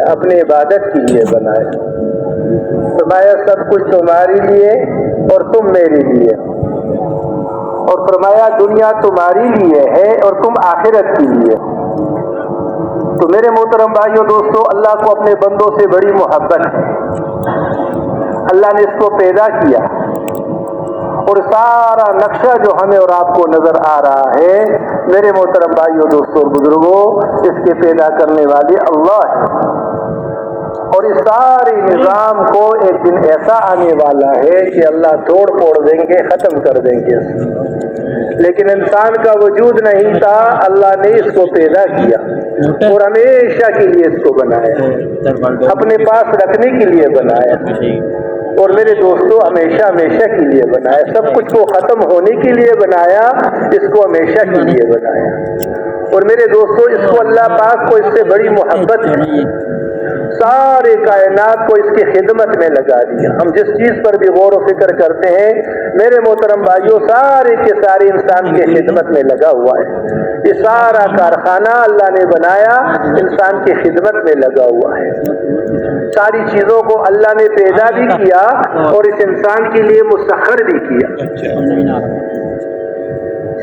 اپنی عبادت کے لیے بنایا. فرمایا سب کچھ تمہارے لیے اور تم میرے لیے. اور فرمایا دنیا تمہاری لیے ہے اور تم آخرت کے لیے. تو میرے محترم بھائیوں دوستو، اللہ کو اپنے بندوں سے بڑی محبت ہے. اللہ نے اس کو پیدا کیا اور سارا نقشہ جو ہمیں اور آپ کو نظر آ رہا ہے، میرے محترم بھائیوں دوستوں اور بزرگوں، اس کے پیدا کرنے والے اللہ ہے. اور اس سارے نظام کو ایک دن ایسا آنے والا ہے کہ اللہ توڑ پھوڑ دیں گے، ختم کر دیں گے. لیکن انسان کا وجود نہیں تھا، اللہ نے اس کو پیدا کیا اور ہمیشہ کے لیے اس کو بنایا، اپنے پاس رکھنے کے لیے بنایا. اور میرے دوستو ہمیشہ ہمیشہ کے لیے بنایا. سب کچھ کو ختم ہونے کے لیے بنایا، اس کو ہمیشہ کے لیے بنایا. اور میرے دوستو اس کو اللہ پاک کو اس سے بڑی محبت ہے، سارے کائنات کو اس کی خدمت میں لگا دیا. ہم جس چیز پر بھی غور و فکر کرتے ہیں میرے محترم بھائیوں، سارے کے سارے انسان کی خدمت میں لگا ہوا ہے. یہ سارا کارخانہ اللہ نے بنایا، انسان کی خدمت میں لگا ہوا ہے. ساری چیزوں کو اللہ نے پیدا بھی کیا اور اس انسان کے لیے مسخر بھی کیا.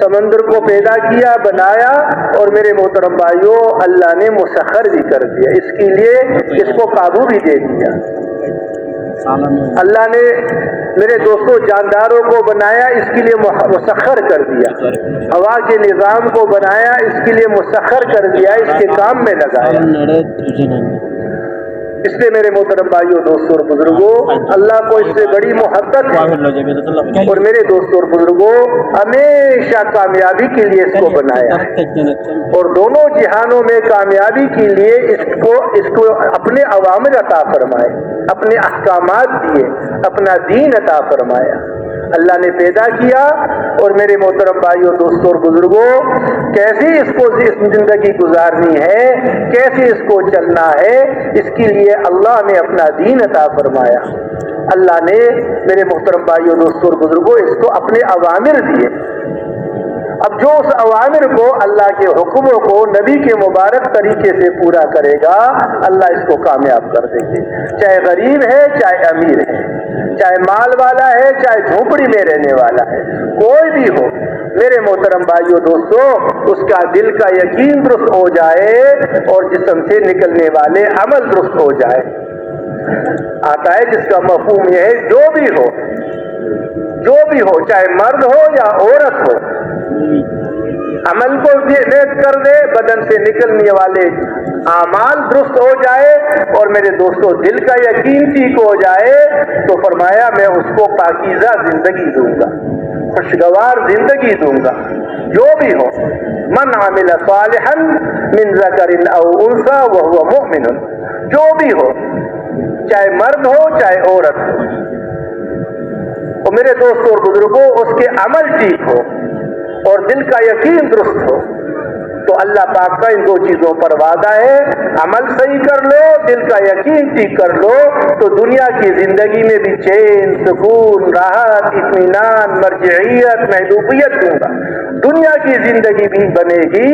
سمندر کو پیدا کیا، بنایا، اور میرے محترم بھائیوں اللہ نے مسخر بھی کر دیا، اس کے لیے اس کو قابو بھی دے دیا. اللہ نے میرے دوستوں جانداروں کو بنایا، اس کے لیے مسخر کر دیا. ہوا کے نظام کو بنایا، اس کے لیے مسخر کر دیا، اس کے کام میں لگایا. اس لیے میرے محترم بھائیوں دوستوں اور بزرگوں، اللہ کو اس سے بڑی محبت ہے. اور میرے دوستوں اور بزرگوں ہمیشہ کامیابی کے لیے اس کو بنایا ہے، اور دونوں جہانوں میں کامیابی کے لیے اس کو اپنے اوامر عطا فرمائے، اپنے احکامات دیے، اپنا دین عطا فرمایا. اللہ نے پیدا کیا اور میرے محترم بھائیوں دوستوں اور بزرگوں کیسے اس کو زندگی گزارنی ہے، کیسے اس کو چلنا ہے، اس کے لیے اللہ نے اپنا دین عطا فرمایا. اللہ نے میرے محترم بھائیوں دوستوں اور بزرگوں اس کو اپنے اوامر دیے. اب جو اس اوامر کو، اللہ کے حکموں کو نبی کے مبارک طریقے سے پورا کرے گا، اللہ اس کو کامیاب کر دیں گے. چاہے غریب ہے، چاہے امیر ہے، چاہے مال والا ہے، چاہے جھونپڑی میں رہنے والا ہے، کوئی بھی ہو میرے محترم بھائیوں دوستوں، اس کا دل کا یقین درست ہو جائے اور جسم سے نکلنے والے عمل درست ہو جائے. آتا ہے جس کا مفہوم یہ ہے جو بھی ہو چاہے مرد ہو یا عورت ہو، عمل کو نیک کر دے، بدن سے نکلنے والے اعمال درست ہو جائے اور میرے دوستوں دل کا یقین ٹھیک ہو جائے، تو فرمایا میں اس کو پاکیزہ زندگی دوں گا، خوشگوار زندگی دوں گا. جو بھی ہو، من عمل صالحا من ذکر او انثى وهو مؤمن، جو بھی ہو چاہے مرد ہو چاہے عورت ہو، اور میرے دوستوں اور بزرگوں اس کے عمل ٹھیک ہو اور دل کا یقین درست ہو، تو اللہ پاک کا ان دو چیزوں پر وعدہ ہے. عمل صحیح کر لو، دل کا یقین ٹھیک کر لو، تو دنیا کی زندگی میں بھی چین، سکون، راحت، اطمینان، مرجعیت، محبوبیت دوں گا. دنیا کی زندگی بھی بنے گی،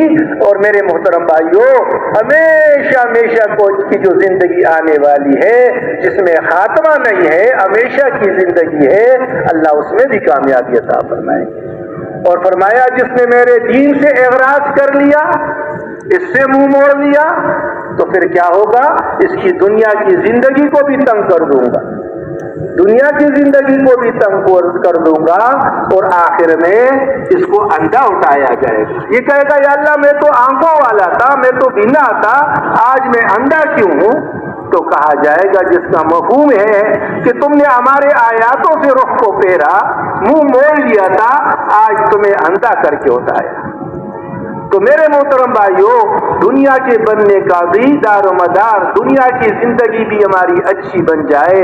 اور میرے محترم بھائیوں ہمیشہ ہمیشہ کی جو زندگی آنے والی ہے جس میں خاتمہ نہیں ہے، ہمیشہ کی زندگی ہے، اللہ اس میں بھی کامیابی عطا فرمائے گی. اور فرمایا جس نے میرے دین سے اعراض کر لیا، اس سے منہ موڑ لیا، تو پھر کیا ہوگا؟ اس کی دنیا کی زندگی کو بھی تنگ کر دوں گا، دنیا کی زندگی کو بھی تنگ کر دوں گا، اور آخر میں اس کو اندھا اٹھایا جائے گا. یہ کہے گا یا اللہ میں تو آنکھوں والا تھا، میں تو بینا تھا، آج میں اندھا کیوں ہوں؟ تو کہا جائے گا جس کا مفہوم ہے کہ تم نے ہمارے آیاتوں سے رخ کو پھیرا، منہ موڑ لیا تھا، آج تمہیں اندھا کر کے اٹھایا. تو میرے محترم بھائیوں دنیا کے بننے کا بھی دار و مدار، دنیا کی زندگی بھی ہماری اچھی بن جائے،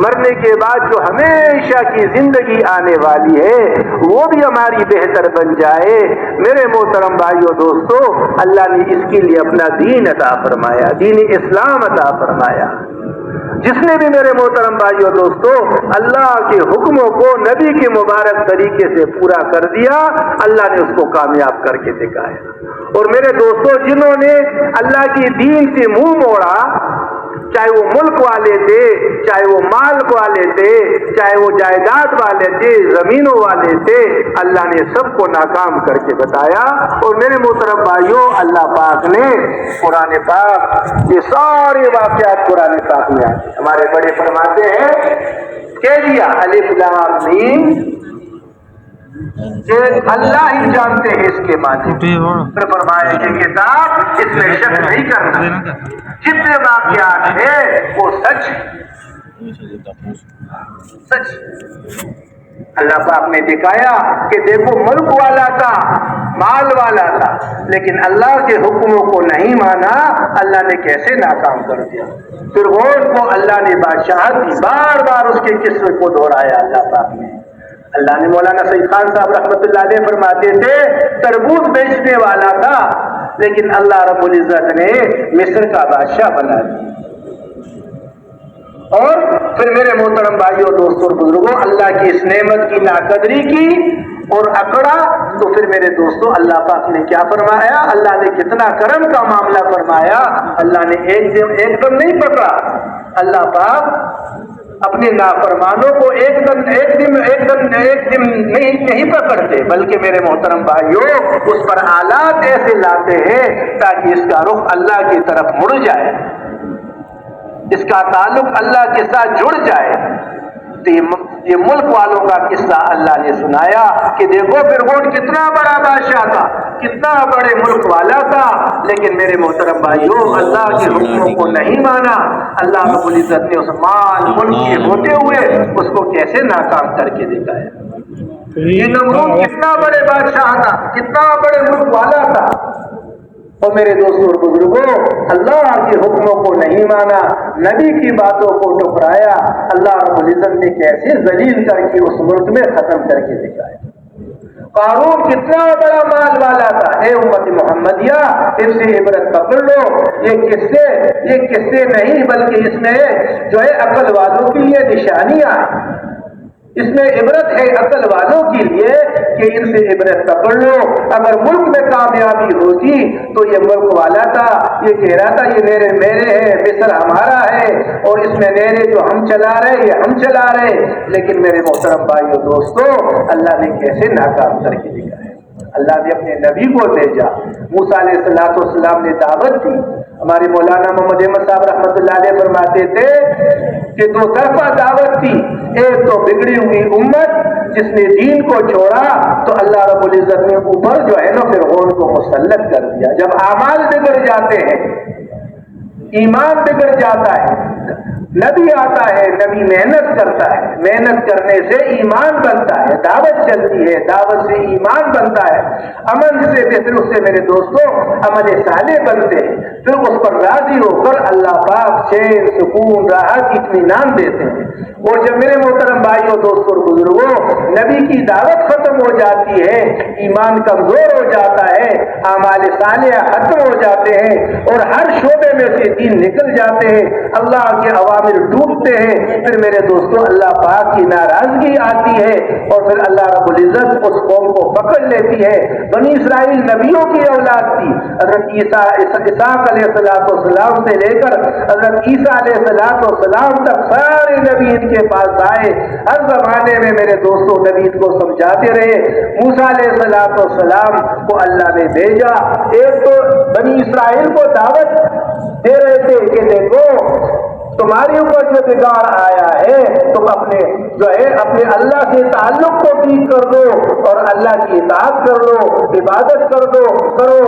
مرنے کے بعد جو ہمیشہ کی زندگی آنے والی ہے وہ بھی ہماری بہتر بن جائے. میرے محترم بھائیوں دوستو اللہ نے اس کے لیے اپنا دین عطا فرمایا، دین اسلام عطا فرمایا. جس نے بھی میرے محترم بھائیوں دوستو اللہ کے حکموں کو نبی کے مبارک طریقے سے پورا کر دیا، اللہ نے اس کو کامیاب کر کے دکھایا. اور میرے دوستو جنہوں نے اللہ کی دین سے منہ موڑا، چاہے وہ ملک والے تھے، چاہے وہ مال والے تھے، چاہے وہ جائیداد والے تھے، زمینوں والے تھے، اللہ نے سب کو ناکام کر کے بتایا۔ اور میرے محترم بھائیوں، اللہ پاک نے قرآن پاک یہ سارے واقعات قرآن پاک میں آتے ہیں۔ ہمارے بڑے فرماتے ہیں کہہ دیا الف لام میم کہ اللہ ہی جانتے ہیں اس کے معنی، پھر فرمایا یہ کتاب اس میں شک نہیں کرنا، جتنے واقعات ہیں وہ سچ اللہ پاک نے دکھایا کہ دیکھو ملک والا تھا، مال والا تھا، لیکن اللہ کے حکموں کو نہیں مانا، اللہ نے کیسے ناکام کر دیا۔ فرعون کو اللہ نے بادشاہت دی، بار بار اس کے قصے کو دہرایا اللہ پاک نے۔ اللہ نے مولانا سعید خان صاحب رحمۃ اللہ علیہ فرماتے تھے تربوز بیچنے والا تھا، لیکن اللہ رب العزت نے مصر کا بادشاہ بنا دیا۔ اور پھر میرے محترم بھائیوں، دوستوں اور بزرگوں، اللہ کی اس نعمت کی ناقدری کی اور اکڑا تو پھر میرے دوستوں اللہ پاک نے کیا فرمایا؟ اللہ نے کتنا کرم کا معاملہ فرمایا۔ اللہ نے ایک دم نہیں پکڑا، اللہ پاک اپنے نافرمانوں کو ایک دن نہیں پکڑتے، بلکہ میرے محترم بھائیوں اس پر آلات ایسے لاتے ہیں تاکہ اس کا رخ اللہ کی طرف مڑ جائے، اس کا تعلق اللہ کے ساتھ جڑ جائے۔ تو یہ ملک والوں کا قصہ اللہ نے سنایا کہ دیکھو فرعون کتنا بڑا بادشاہ تھا، کتنا بڑے ملک والا تھا، لیکن میرے محترم بھائیوں اللہ کے حکموں کو نہیں مانا۔ اللہ رب العزت نے اس مال ملک کے ہوتے ہوئے اس کو کیسے ناکام کر کے دکھایا۔ یہ نمرود کتنا بڑے بادشاہ تھا، کتنا بڑے ملک والا تھا، اور میرے دوستوں اور بزرگوں اللہ کے حکموں کو نہیں مانا، نبی کی باتوں کو ٹکرایا، اللہ رب العزت نے کیسے ذلیل کر کے اس ملک میں ختم کر کے دکھایا۔ قارون کتنا بڑا مال والا تھا، اے امت محمدیہ اس سے عبرت پکڑ لو۔ یہ قصے نہیں بلکہ اس میں جو ہے عقل والوں کے لیے نشانیاں ہیں، اس میں عبرت ہے عقل والوں کے لیے کہ ان سے عبرت پکڑ لو۔ اگر ملک میں کامیابی ہوتی تو یہ ملک والا تھا، یہ کہہ رہا تھا یہ نہریں میرے ہیں، مصر ہمارا ہے، اور اس میں نہریں جو ہم چلا رہے یہ ہم چلا رہے، لیکن میرے محترم بھائیوں دوستوں اللہ نے کیسے ناکام کر کے دکھایا۔ اللہ نے اپنے نبی کو بھیجا، موسیٰ علیہ السلام نے دعوت دی۔ ہمارے مولانا محمد احمد صاحب رحمۃ اللہ علیہ فرماتے تھے کہ دو طرفہ دعوت تھی، ایک تو بگڑی ہوئی امت جس نے دین کو چھوڑا تو اللہ رب العزت نے اوپر جو ہے نا فرعون کو مسلط کر دیا۔ جب اعمال بگڑ جاتے ہیں، ایمان بگڑ جاتا ہے، نبی آتا ہے، نبی محنت کرتا ہے، محنت کرنے سے ایمان بنتا ہے، دعوت چلتی ہے، دعوت سے ایمان بنتا ہے، عمل سے پھر اس سے میرے دوستوں عمل صالح بنتے ہیں، پھر اس پر راضی ہو کر اللہ پاک چین سکون راحت اطمینان دیتے ہیں۔ اور جب میرے محترم بھائیوں دوستوں اور بزرگوں نبی کی دعوت ختم ہو جاتی ہے، ایمان کمزور ہو جاتا ہے، اعمال صالحہ ختم ہو جاتے ہیں اور ہر شعبے میں سے دین نکل جاتے ہیں، اللہ کے اوامر ڈوبتے ہیں، پھر میرے دوستوں اللہ پاک کی ناراضگی آتی ہے اور پھر اللہ رب العزت اس قوم کو پکڑ لیتی ہے۔ بنی اسرائیل نبیوں کی اولاد تھی، حضرت اسحاق علیہ السلام سے لے کر حضرت عیسیٰ علیہ السلام تک سارے نبی ان کے پاس آئے، ہر زمانے میں میرے دوستوں نبی کو سمجھاتے رہے۔ موسیٰ علیہ السلام کو اللہ نے بھیجا، ایک تو بنی اسرائیل کو دعوت دے رہے تھے کہ دیکھو تمہاری اوپر جو بگاڑ آیا ہے تم اپنے اللہ سے تعلق کو ٹھیک کر دو اور اللہ کی اطاعت کر لو، عبادت کرو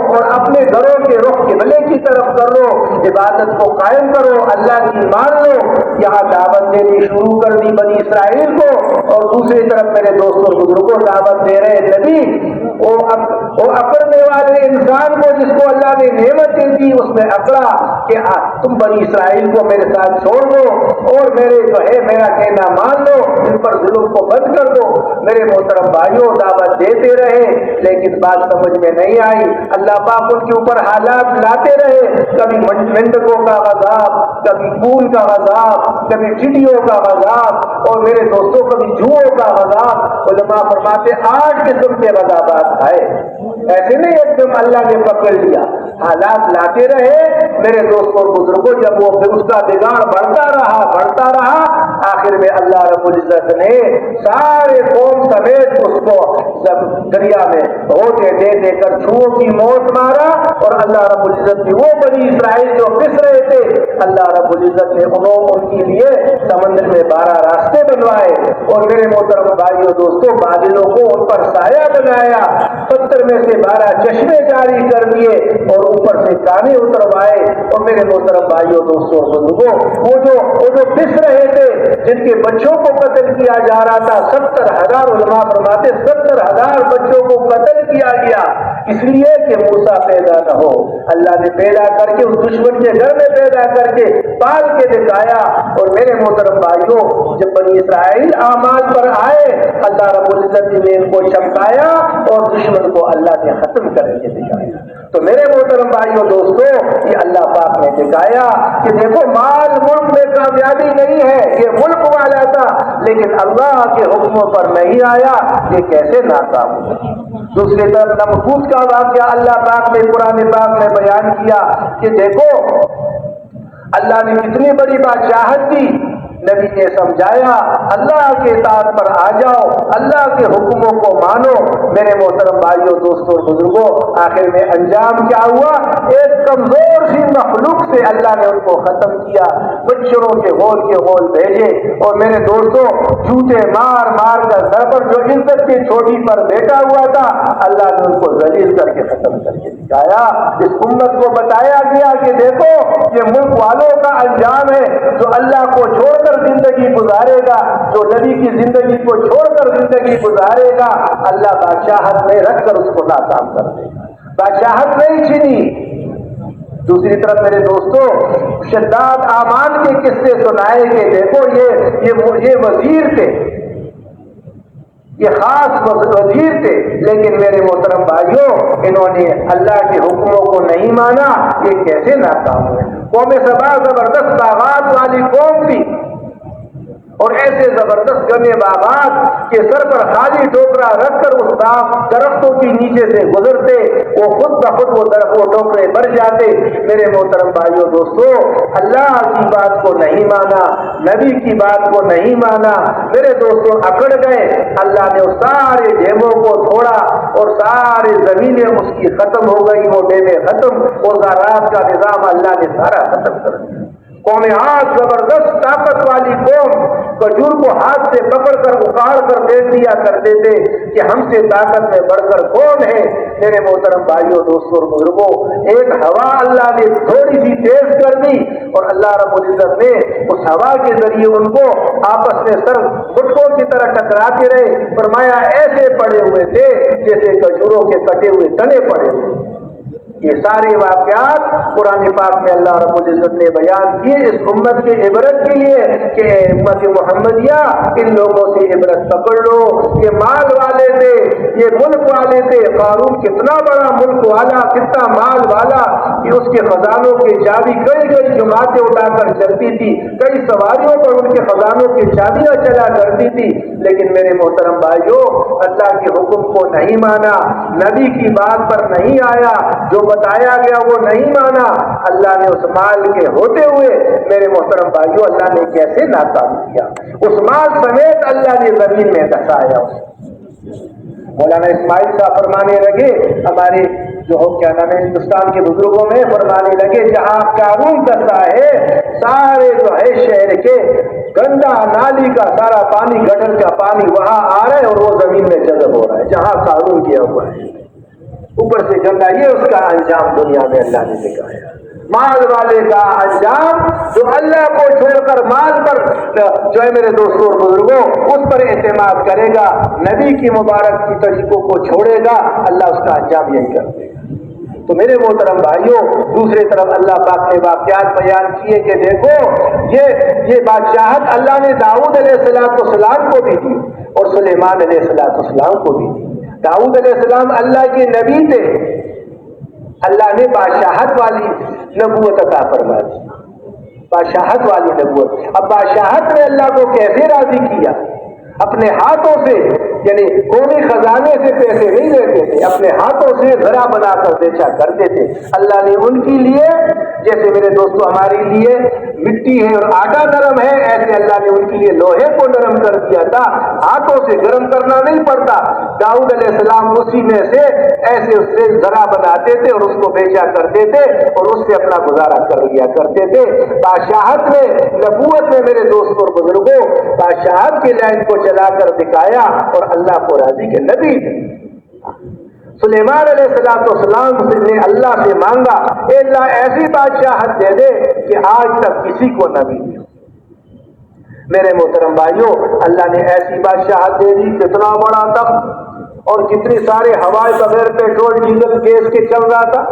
اور اپنے گھروں کے رخ قبلے کی طرف کر لو، عبادت کو قائم کرو، اللہ کی مان لو۔ یہاں دعوت دینی شروع کر دی بنی اسرائیل کو، اور دوسری طرف میرے دوستوں بزرگوں دعوت دے رہے نبی وہ اکڑنے والے انسان کو جس کو اللہ نے نعمتیں دی اس میں اکڑا کہ تم بنی اسرائیل کو میرے ساتھ چھوڑ دو اور میرا کہنا مان لو، ان پر ظلم کو بند کر دو۔ میرے محترم بھائیوں دعوت دیتے رہے لیکن بات سمجھ میں نہیں آئی، اللہ پاک ان کے اوپر حالات لاتے رہے، کبھی مینڈکوں کا عذاب، کبھی خون کا عذاب، کبھی چڑیوں کا عذاب، اور میرے دوستوں کبھی جوؤں کا عذاب۔ علماء فرماتے 8 قسم کے عذابات آئے، ایسے نہیں ایک دم اللہ نے پکڑ لیا، حالات لاتے رہے میرے دوستوں اور بزرگوں. جب وہ اس کا بگاڑ بڑھتا رہا آخر میں اللہ رب العزت نے سارے قوم سمیت اس کو دریا میں ہوتے دے کر چھوؤں کی موت مارا. اور اللہ رب العزت نے وہ بنی اسرائیل جو پس رہے تھے اللہ رب العزت نے ان کے لیے سمندر میں 12 راستے بنوائے. اور میرے محترم بھائیوں دوستوں بادلوں کو ان پر سایہ بنایا, پتھر میں سے 12 چشمے جاری کر دیے اور اوپر سے کانے اتروائے. اور میرے محترم بھائیوں دوستوں بزرگوں وہ جو پس رہے تھے جن کے بچوں کو قتل کیا جا رہا تھا 70,000 علماء فرماتے 70,000 بچوں کو قتل کیا گیا اس لیے کہ موسیٰ پیدا نہ ہو. اللہ نے پیدا کر کے اس دشمن کے گھر میں پیدا کر کے پال کے دکھایا. اور میرے محترم بھائیوں جب بنی اسرائیل اعمال پر آئے اللہ رب العزت نے ان کو چمکایا اور دشمن کو اللہ نے ختم کر کے دکھایا. تو میرے محترم بھائیوں دوستوں یہ اللہ پاک نے دکھایا کہ دیکھو مال ملک میں کامیابی نہیں ہے, یہ ملک والا تھا لیکن اللہ کے حکموں پر نہیں آیا, یہ کیسے ناکام ہوا. دوسری طرف نمرود کا واقعہ اللہ پاک نے قرآن پاک میں بیان کیا کہ دیکھو اللہ نے کتنی بڑی بادشاہت دی. نبی نے سمجھایا اللہ کے اطاعت پر آ جاؤ, اللہ کے حکموں کو مانو. میرے محترم بھائیوں دوستوں اور بزرگوں آخر میں انجام کیا ہوا, ایک کمزور سی مخلوق سے اللہ نے ان کو ختم کیا, بچڑوں کے غول بھیجے. اور میرے دوستوں جوتے مار کر سر پر جو عزت کی چھوٹی پر بیٹھا ہوا تھا اللہ نے ان کو ذلیل کر کے ختم کر کے دکھایا. اس امت کو بتایا گیا کہ دیکھو یہ ملک والوں کا انجام ہے جو اللہ کو چھوڑ کر زندگی گزارے گا, جو نبی کی زندگی کو چھوڑ کر زندگی گزارے گا اللہ بادشاہت میں رکھ کر اس کو ناکام کر دے گا. بادشاہت نہیں چھینی. دوسری طرف میرے دوستوں شداد آمان کے قصے سنائے کہ دیکھو یہ وزیر تھے, یہ خاص وزیر تھے, لیکن میرے محترم بھائیوں انہوں نے اللہ کے حکموں کو نہیں مانا, یہ کیسے ناکام ہوئے. قوم سبا زبردست باغات والی قوم تھی اور ایسے زبردست گنے باغات کے سر پر خالی ٹوکرا رکھ کر اس باغ درختوں کی نیچے سے گزرتے وہ خود بخود وہ ٹوکرے بھر جاتے. میرے محترم بھائیوں دوستوں اللہ کی بات کو نہیں مانا, نبی کی بات کو نہیں مانا. میرے دوستوں اکڑ گئے, اللہ نے اس سارے ڈیموں کو توڑا اور سارے زمینیں اس کی ختم ہو گئی, وہ ڈیمیں ختم, وہ زراعت کا نظام اللہ نے سارا ختم کر دیا. قوم عاد زبردست طاقت والی قوم, کھجور کو ہاتھ سے پکڑ کر اکاڑ کر دے دیا کرتے تھے کہ ہم سے طاقت میں بڑھ کر کون ہے. میرے محترم بھائیوں دوستوں اور بزرگوں ایک ہوا اللہ نے تھوڑی سی تیز کر دی اور اللہ رب العزت نے اس ہوا کے ذریعے ان کو آپس میں سر گٹکوں کی طرح ٹکراتے رہے. فرمایا ایسے پڑے ہوئے تھے جیسے کھجوروں کے کٹے ہوئے تنے پڑے ہوئے. یہ سارے واقعات قرآن پاک میں اللہ رب العزت نے بیان کیے اس امت کے عبرت کے لیے کہ امت محمدیہ ان لوگوں سے عبرت پکڑ لو. یہ مال والے تھے, یہ ملک والے تھے. قارون کتنا بڑا ملک والا, کتنا مال والا کہ اس کے خزانوں کی چابی کئی جماعتیں اٹھا کر چلتی تھی, کئی سواریوں پر ان کے خزانوں کی چابیاں چلا کرتی تھی. لیکن میرے محترم بھائیوں اللہ کے حکم کو نہیں مانا, نبی کی بات پر نہیں آیا, جو بتایا گیا وہ نہیں مانا. اللہ نے اس مال کے ہوتے ہوئے میرے محترم بھائیوں اللہ نے کیسے ناکام کیا. اس مال سمیت اللہ نے زمین میں دسایا. مولانا اسماعیل صاحب فرمانے لگے, ہمارے جو کیا نام ہے ہندوستان کے بزرگوں میں فرمانے لگے جہاں قارون دسا ہے سارے جو ہے شہر کے گندا نالی کا سارا پانی گٹر کا پانی وہاں آ رہا ہے اور وہ زمین میں جذب ہو رہا ہے جہاں قارون کیا ہوا ہے. اوپر سے گندا, یہ اس کا انجام دنیا میں اللہ نے دکھایا. مال والے کا انجام جو اللہ کو چھوڑ کر مال پر جو ہے میرے دوستوں اور بزرگوں اس پر اعتماد کرے گا, نبی کی مبارک کی طریقوں کو چھوڑے گا, اللہ اس کا انجام یہی کر دے گا. تو میرے محترم بھائیوں دوسری طرف اللہ پاک نے واقعات بیان کیے کہ دیکھو یہ بادشاہت اللہ نے داؤد علیہ السلام کو بھی دی اور سلیمان علیہ السلام کو بھی دی. داؤد علیہ السلام اللہ کے نبی تھے, اللہ نے بادشاہت والی نبوت عطا فرما دی, بادشاہت والی نبوت. اب بادشاہت نے اللہ کو کیسے راضی کیا؟ اپنے ہاتھوں سے یعنی کوئی خزانے سے پیسے نہیں لیتے تھے، اپنے ہاتھوں سے ذرا بنا کر بیچا کرتے تھے۔ اللہ نے ان کے لیے جیسے میرے دوستو ہمارے لیے مٹی ہے اور آٹا نرم ہے، ایسے اللہ نے ان کے لیے لوہے کو نرم کر دیا تھا، ہاتھوں سے گرم کرنا نہیں پڑتا۔ داؤد علیہ السلام اسی میں سے ایسے اس سے ذرا بناتے تھے اور اس کو بیچا کرتے تھے اور اس سے اپنا گزارا کر لیا کرتے تھے۔ بادشاہت میں، نبوت میں میرے دوستوں اور بزرگوں، بادشاہت کی لائن کو چلا کر دکھایا اور اللہ کو راضی کے نبی تھے۔ سلیمان علیہ السلام نے اللہ سے مانگا، اے اللہ ایسی بادشاہت دے دے کہ آج تک کسی کو نہ ملی ہو۔ میرے محترم بھائیوں، اللہ نے ایسی بادشاہت دے دی، کتنا بڑا تخت اور کتنی سارے ہوائے بغیر پیٹرول ڈیزل گیس کے چل رہا تھا۔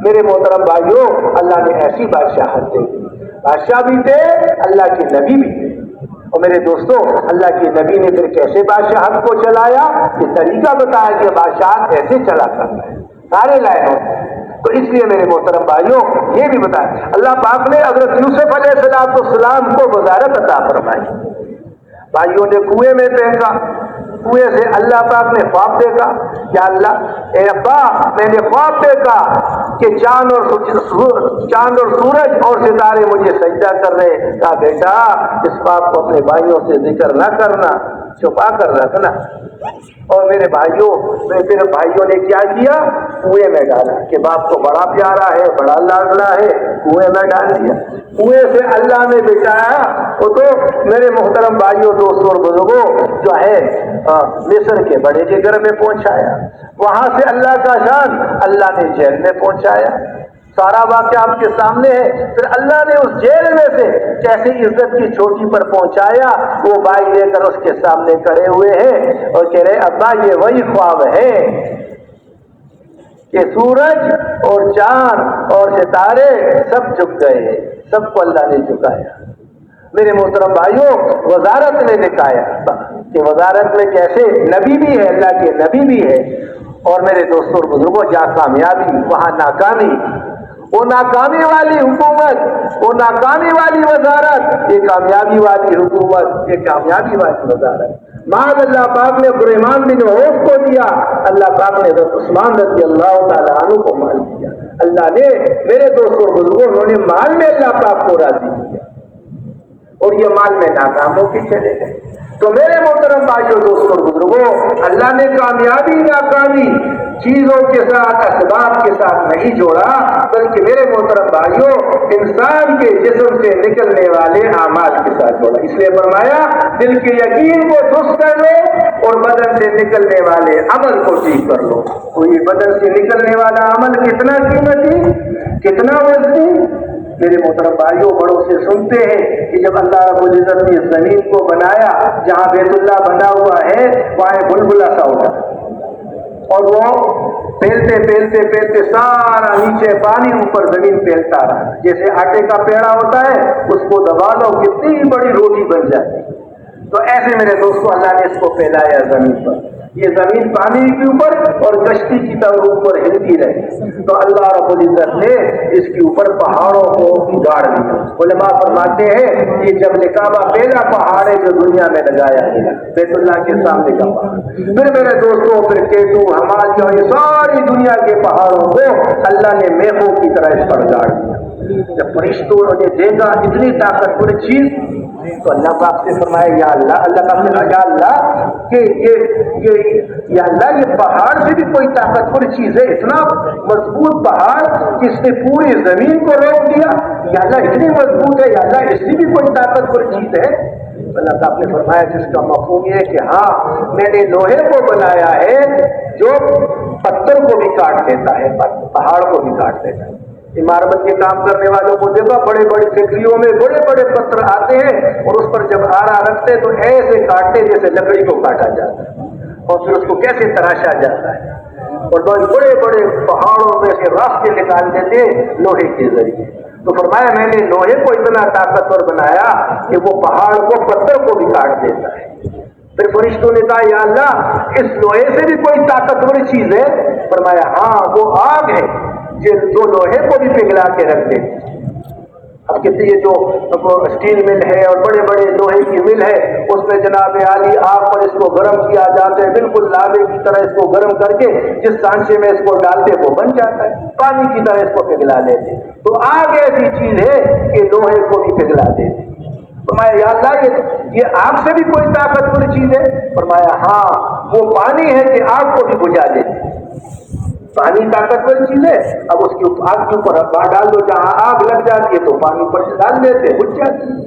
میرے محترم بھائیوں، اللہ نے ایسی بادشاہت دے دی، بادشاہ بھی تھے، اللہ کے نبی بھی تھے۔ اور میرے دوستوں، اللہ کے نبی نے پھر کیسے بادشاہت کو چلایا، یہ طریقہ بتایا کہ بادشاہت ایسے چلا کرتا ہے، سارے لائنوں سے۔ تو اس لیے میرے محترم بھائیوں، یہ بھی بتایا اللہ پاک نے حضرت یوسف علیہ السلام کو وزارت عطا فرمائی۔ بھائیوں نے کنویں میں پھینکا، کنویں سے اللہ پاک نے خواب دیکھا، یا اللہ اے ابا میں نے خواب دیکھا کہ چاند اور سورج اور ستارے مجھے سجدہ کر رہے۔ کہا بیٹا اس بات کو اپنے بھائیوں سے ذکر نہ کرنا، چھپا کر رکھنا۔ اور میرے بھائیوں نے کیا کیا، کنویں میں ڈالا کہ باپ کو بڑا پیارا ہے، بڑا لاڈلا ہے، کنویں میں ڈال دیا۔ کنویں سے اللہ نے بچایا۔ وہ تو میرے محترم بھائیوں، دوستوں اور بزرگوں، جو ہے مصر کے بڑے کے گھر میں پہنچایا، وہاں سے اللہ کا شان اللہ نے جیل میں پہنچایا۔ سارا واقعہ آپ کے سامنے ہے۔ پھر اللہ نے اس جیل میں سے کیسے عزت کی چوٹی پر پہنچایا، وہ بھائی لے کر اس کے سامنے کھڑے ہوئے ہیں اور کہہ رہے ابا یہ وہی خواب ہے کہ سورج اور چاند اور ستارے سب جھک گئے، سب کو اللہ نے جھکایا۔ میرے محترم بھائیوں، وزارت نے دکھایا کہ وزارت میں کیسے نبی بھی ہے، اللہ کے نبی بھی ہے۔ اور میرے دوستوں اور بزرگوں، جہاں کامیابی وہاں ناکامی، وہ ناکامی والی حکومت، وہ ناکامی والی وزارت، یہ کامیابی والی حکومت، یہ کامیابی والی وزارت۔ معاذ اللہ پاک نے عبدالرحمن بن عوف کو دیا، اللہ پاک نے حضرت عثمان رضی اللہ تعالیٰ عنہ کو مال دیا۔ اللہ نے میرے دوستوں اور بزرگوں، انہوں نے مال میں اللہ پاک کو راضی کیا اور یہ مال میں ناکام ہو کے چلے گئے۔ تو میرے محترم بھائیوں، دوستوں اور بزرگوں، اللہ نے کامیابی ناکامی چیزوں کے ساتھ، اسباب کے ساتھ نہیں جوڑا، بلکہ میرے محترم بھائیوں انسان کے جسم سے نکلنے والے اعمال کے ساتھ جوڑا۔ اس لیے فرمایا دل کے یقین کو درست کر لو اور بدن سے نکلنے والے عمل کو ٹھیک کر لو۔ کوئی بدن سے نکلنے والا عمل کتنا قیمتی، کتنا وزنی۔ میرے محترم بھائیوں، بڑوں سے سنتے ہیں کہ جب اللہ رب العزت نے اس زمین کو بنایا، جہاں بیت اللہ بنا ہوا ہے وہاں بلبلا سا اٹھا اور وہ پھیلتے پھیلتے پھیلتے سارا نیچے پانی، اوپر زمین پھیلتا رہا، جیسے آٹے کا پیڑا ہوتا ہے، اس کو دبا لو کتنی بڑی روٹی بن جاتی۔ تو ایسے میرے دوستوں اللہ نے اس کو پھیلایا زمین پر، یہ زمین پانی کے اوپر اور کشتی کی طرح اوپر ہلتی رہی۔ تو اللہ رب العزت نے اس کے اوپر پہاڑوں کو گاڑ دیا۔ علماء فرماتے ہیں یہ جبل کعبہ پہلا پہاڑ ہے جو دنیا میں لگایا گیا، بیت اللہ کے سامنے کا پہاڑ۔ پھر میرے دوستوں پھر کیٹو، ہمالیہ، یہ ساری دنیا کے پہاڑوں کو اللہ نے میخوں کی طرح اس پر گاڑ دیا۔ جب فرشتوں نے دیکھا اتنی طاقتور چیز، تو اللہ پاک سے فرمایا یا اللہ، اللہ پاک نے کہا یا اللہ کہ یا اللہ یہ پہاڑ سے بھی کوئی طاقتور چیز ہے، اتنا مضبوط پہاڑ کہ اس نے پوری زمین کو روک دیا، یا اللہ اتنی مضبوط ہے، یا اللہ اس سے بھی کوئی طاقتور چیز ہے۔ اللہ پاک نے فرمایا جس کا مفہوم یہ ہے کہ ہاں میں نے لوہے کو بنایا ہے جو پتھر کو بھی کاٹ دیتا ہے، پہاڑ کو بھی کاٹ دیتا ہے۔ عمارت کے کام کرنے والوں کو دیکھا، بڑے بڑے فیکٹریوں میں بڑے بڑے پتھر آتے ہیں اور اس پر جب آرا رکھتے تو ایسے کاٹتے جیسے لکڑی کو کاٹا جاتا ہے، اور پھر اس کو کیسے تراشا جاتا ہے، اور بڑے بڑے پہاڑوں میں سے راستے نکال دیتے لوہے کے ذریعے۔ تو فرمایا میں نے لوہے کو اتنا طاقتور بنایا کہ وہ پہاڑ کو، پتھر کو بھی کاٹ دیتا ہے۔ پھر فرشتوں نے کہا یا اللہ اس لوہے سے بھی کوئی طاقتور چیز ہے؟ فرمایا ہاں وہ آگ ہے جو لوہے کو بھی پگھلا کے رکھ دیتی۔ اب کہتے یہ جو اسٹیل مل ہے اور بڑے بڑے لوہے کی مل ہے، اس میں جناب عالی آگ پر اس کو گرم کیا جاتا ہے، بالکل لابے کی طرح اس کو گرم کر کے جس سانچے میں اس کو ڈالتے وہ بن جاتا ہے، پانی کی طرح اس کو پگھلا دیتے۔ تو آگ ایسی چیز ہے کہ لوہے کو بھی پگھلا دیتے۔ فرمایا یا اللہ یہ آگ سے بھی کوئی طاقتور چیز ہے؟ فرمایا ہاں، وہ پانی ہے کہ آگ کو بھی بجھا دیتے۔ پانی طاقتور چیز ہے، اب اس کی آگ کے اوپر ڈال دو، جہاں آگ لگ جاتی ہے تو پانی پر ڈال دیتے، بجھ جاتی ہے۔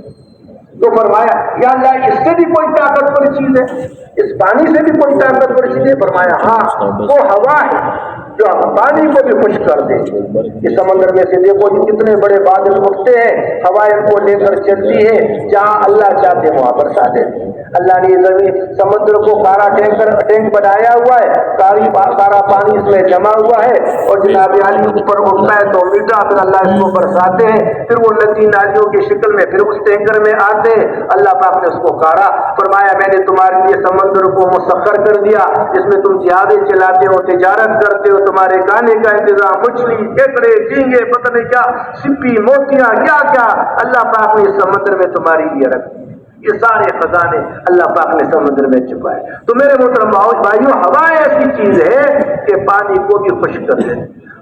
تو فرمایا یا اللہ اس سے بھی کوئی طاقتور چیز ہے، اس پانی سے بھی کوئی طاقتور چیز ہے؟ فرمایا ہاں، وہ ہوا ہے جو پانی کو بھی خشک کر دے۔ اس سمندر میں سے دیکھو کتنے بڑے بادل اٹھتے ہیں، ہوائیں کو لے کر چلتی ہے، جہاں اللہ چاہتے وہاں برسا دیتے۔ اللہ نے زمین سمندر کو کارا ٹینک بنایا ہوا ہے، کارا پانی اس میں جمع ہوا ہے، اور جناب عالی اوپر اٹھتا ہے تو میٹھا، پھر اللہ اس کو برساتے ہیں، پھر وہ ندی نالیوں کی شکل میں پھر اس ٹینکر میں آتے ہیں۔ اللہ پاک نے اس کو کارا، فرمایا میں نے تمہارے لیے سمندر کو مسخر کر دیا، اس میں تم جہازیں چلاتے ہو، تجارت کرتے ہو، تمہارے کھانے کا انتظام، مچھلی، کیکڑے، جھینگے، پتہ نہیں کیا، سپی، موتیاں، کیا کیا اللہ پاک نے اس سمندر میں تمہاری لیے رکھ دی۔ یہ سارے خزانے اللہ پاک نے سمندر میں چھپائے۔ تو میرے محترم بھائیو، ہوا ایسی چیز ہے کہ پانی کو بھی خشک کر دے۔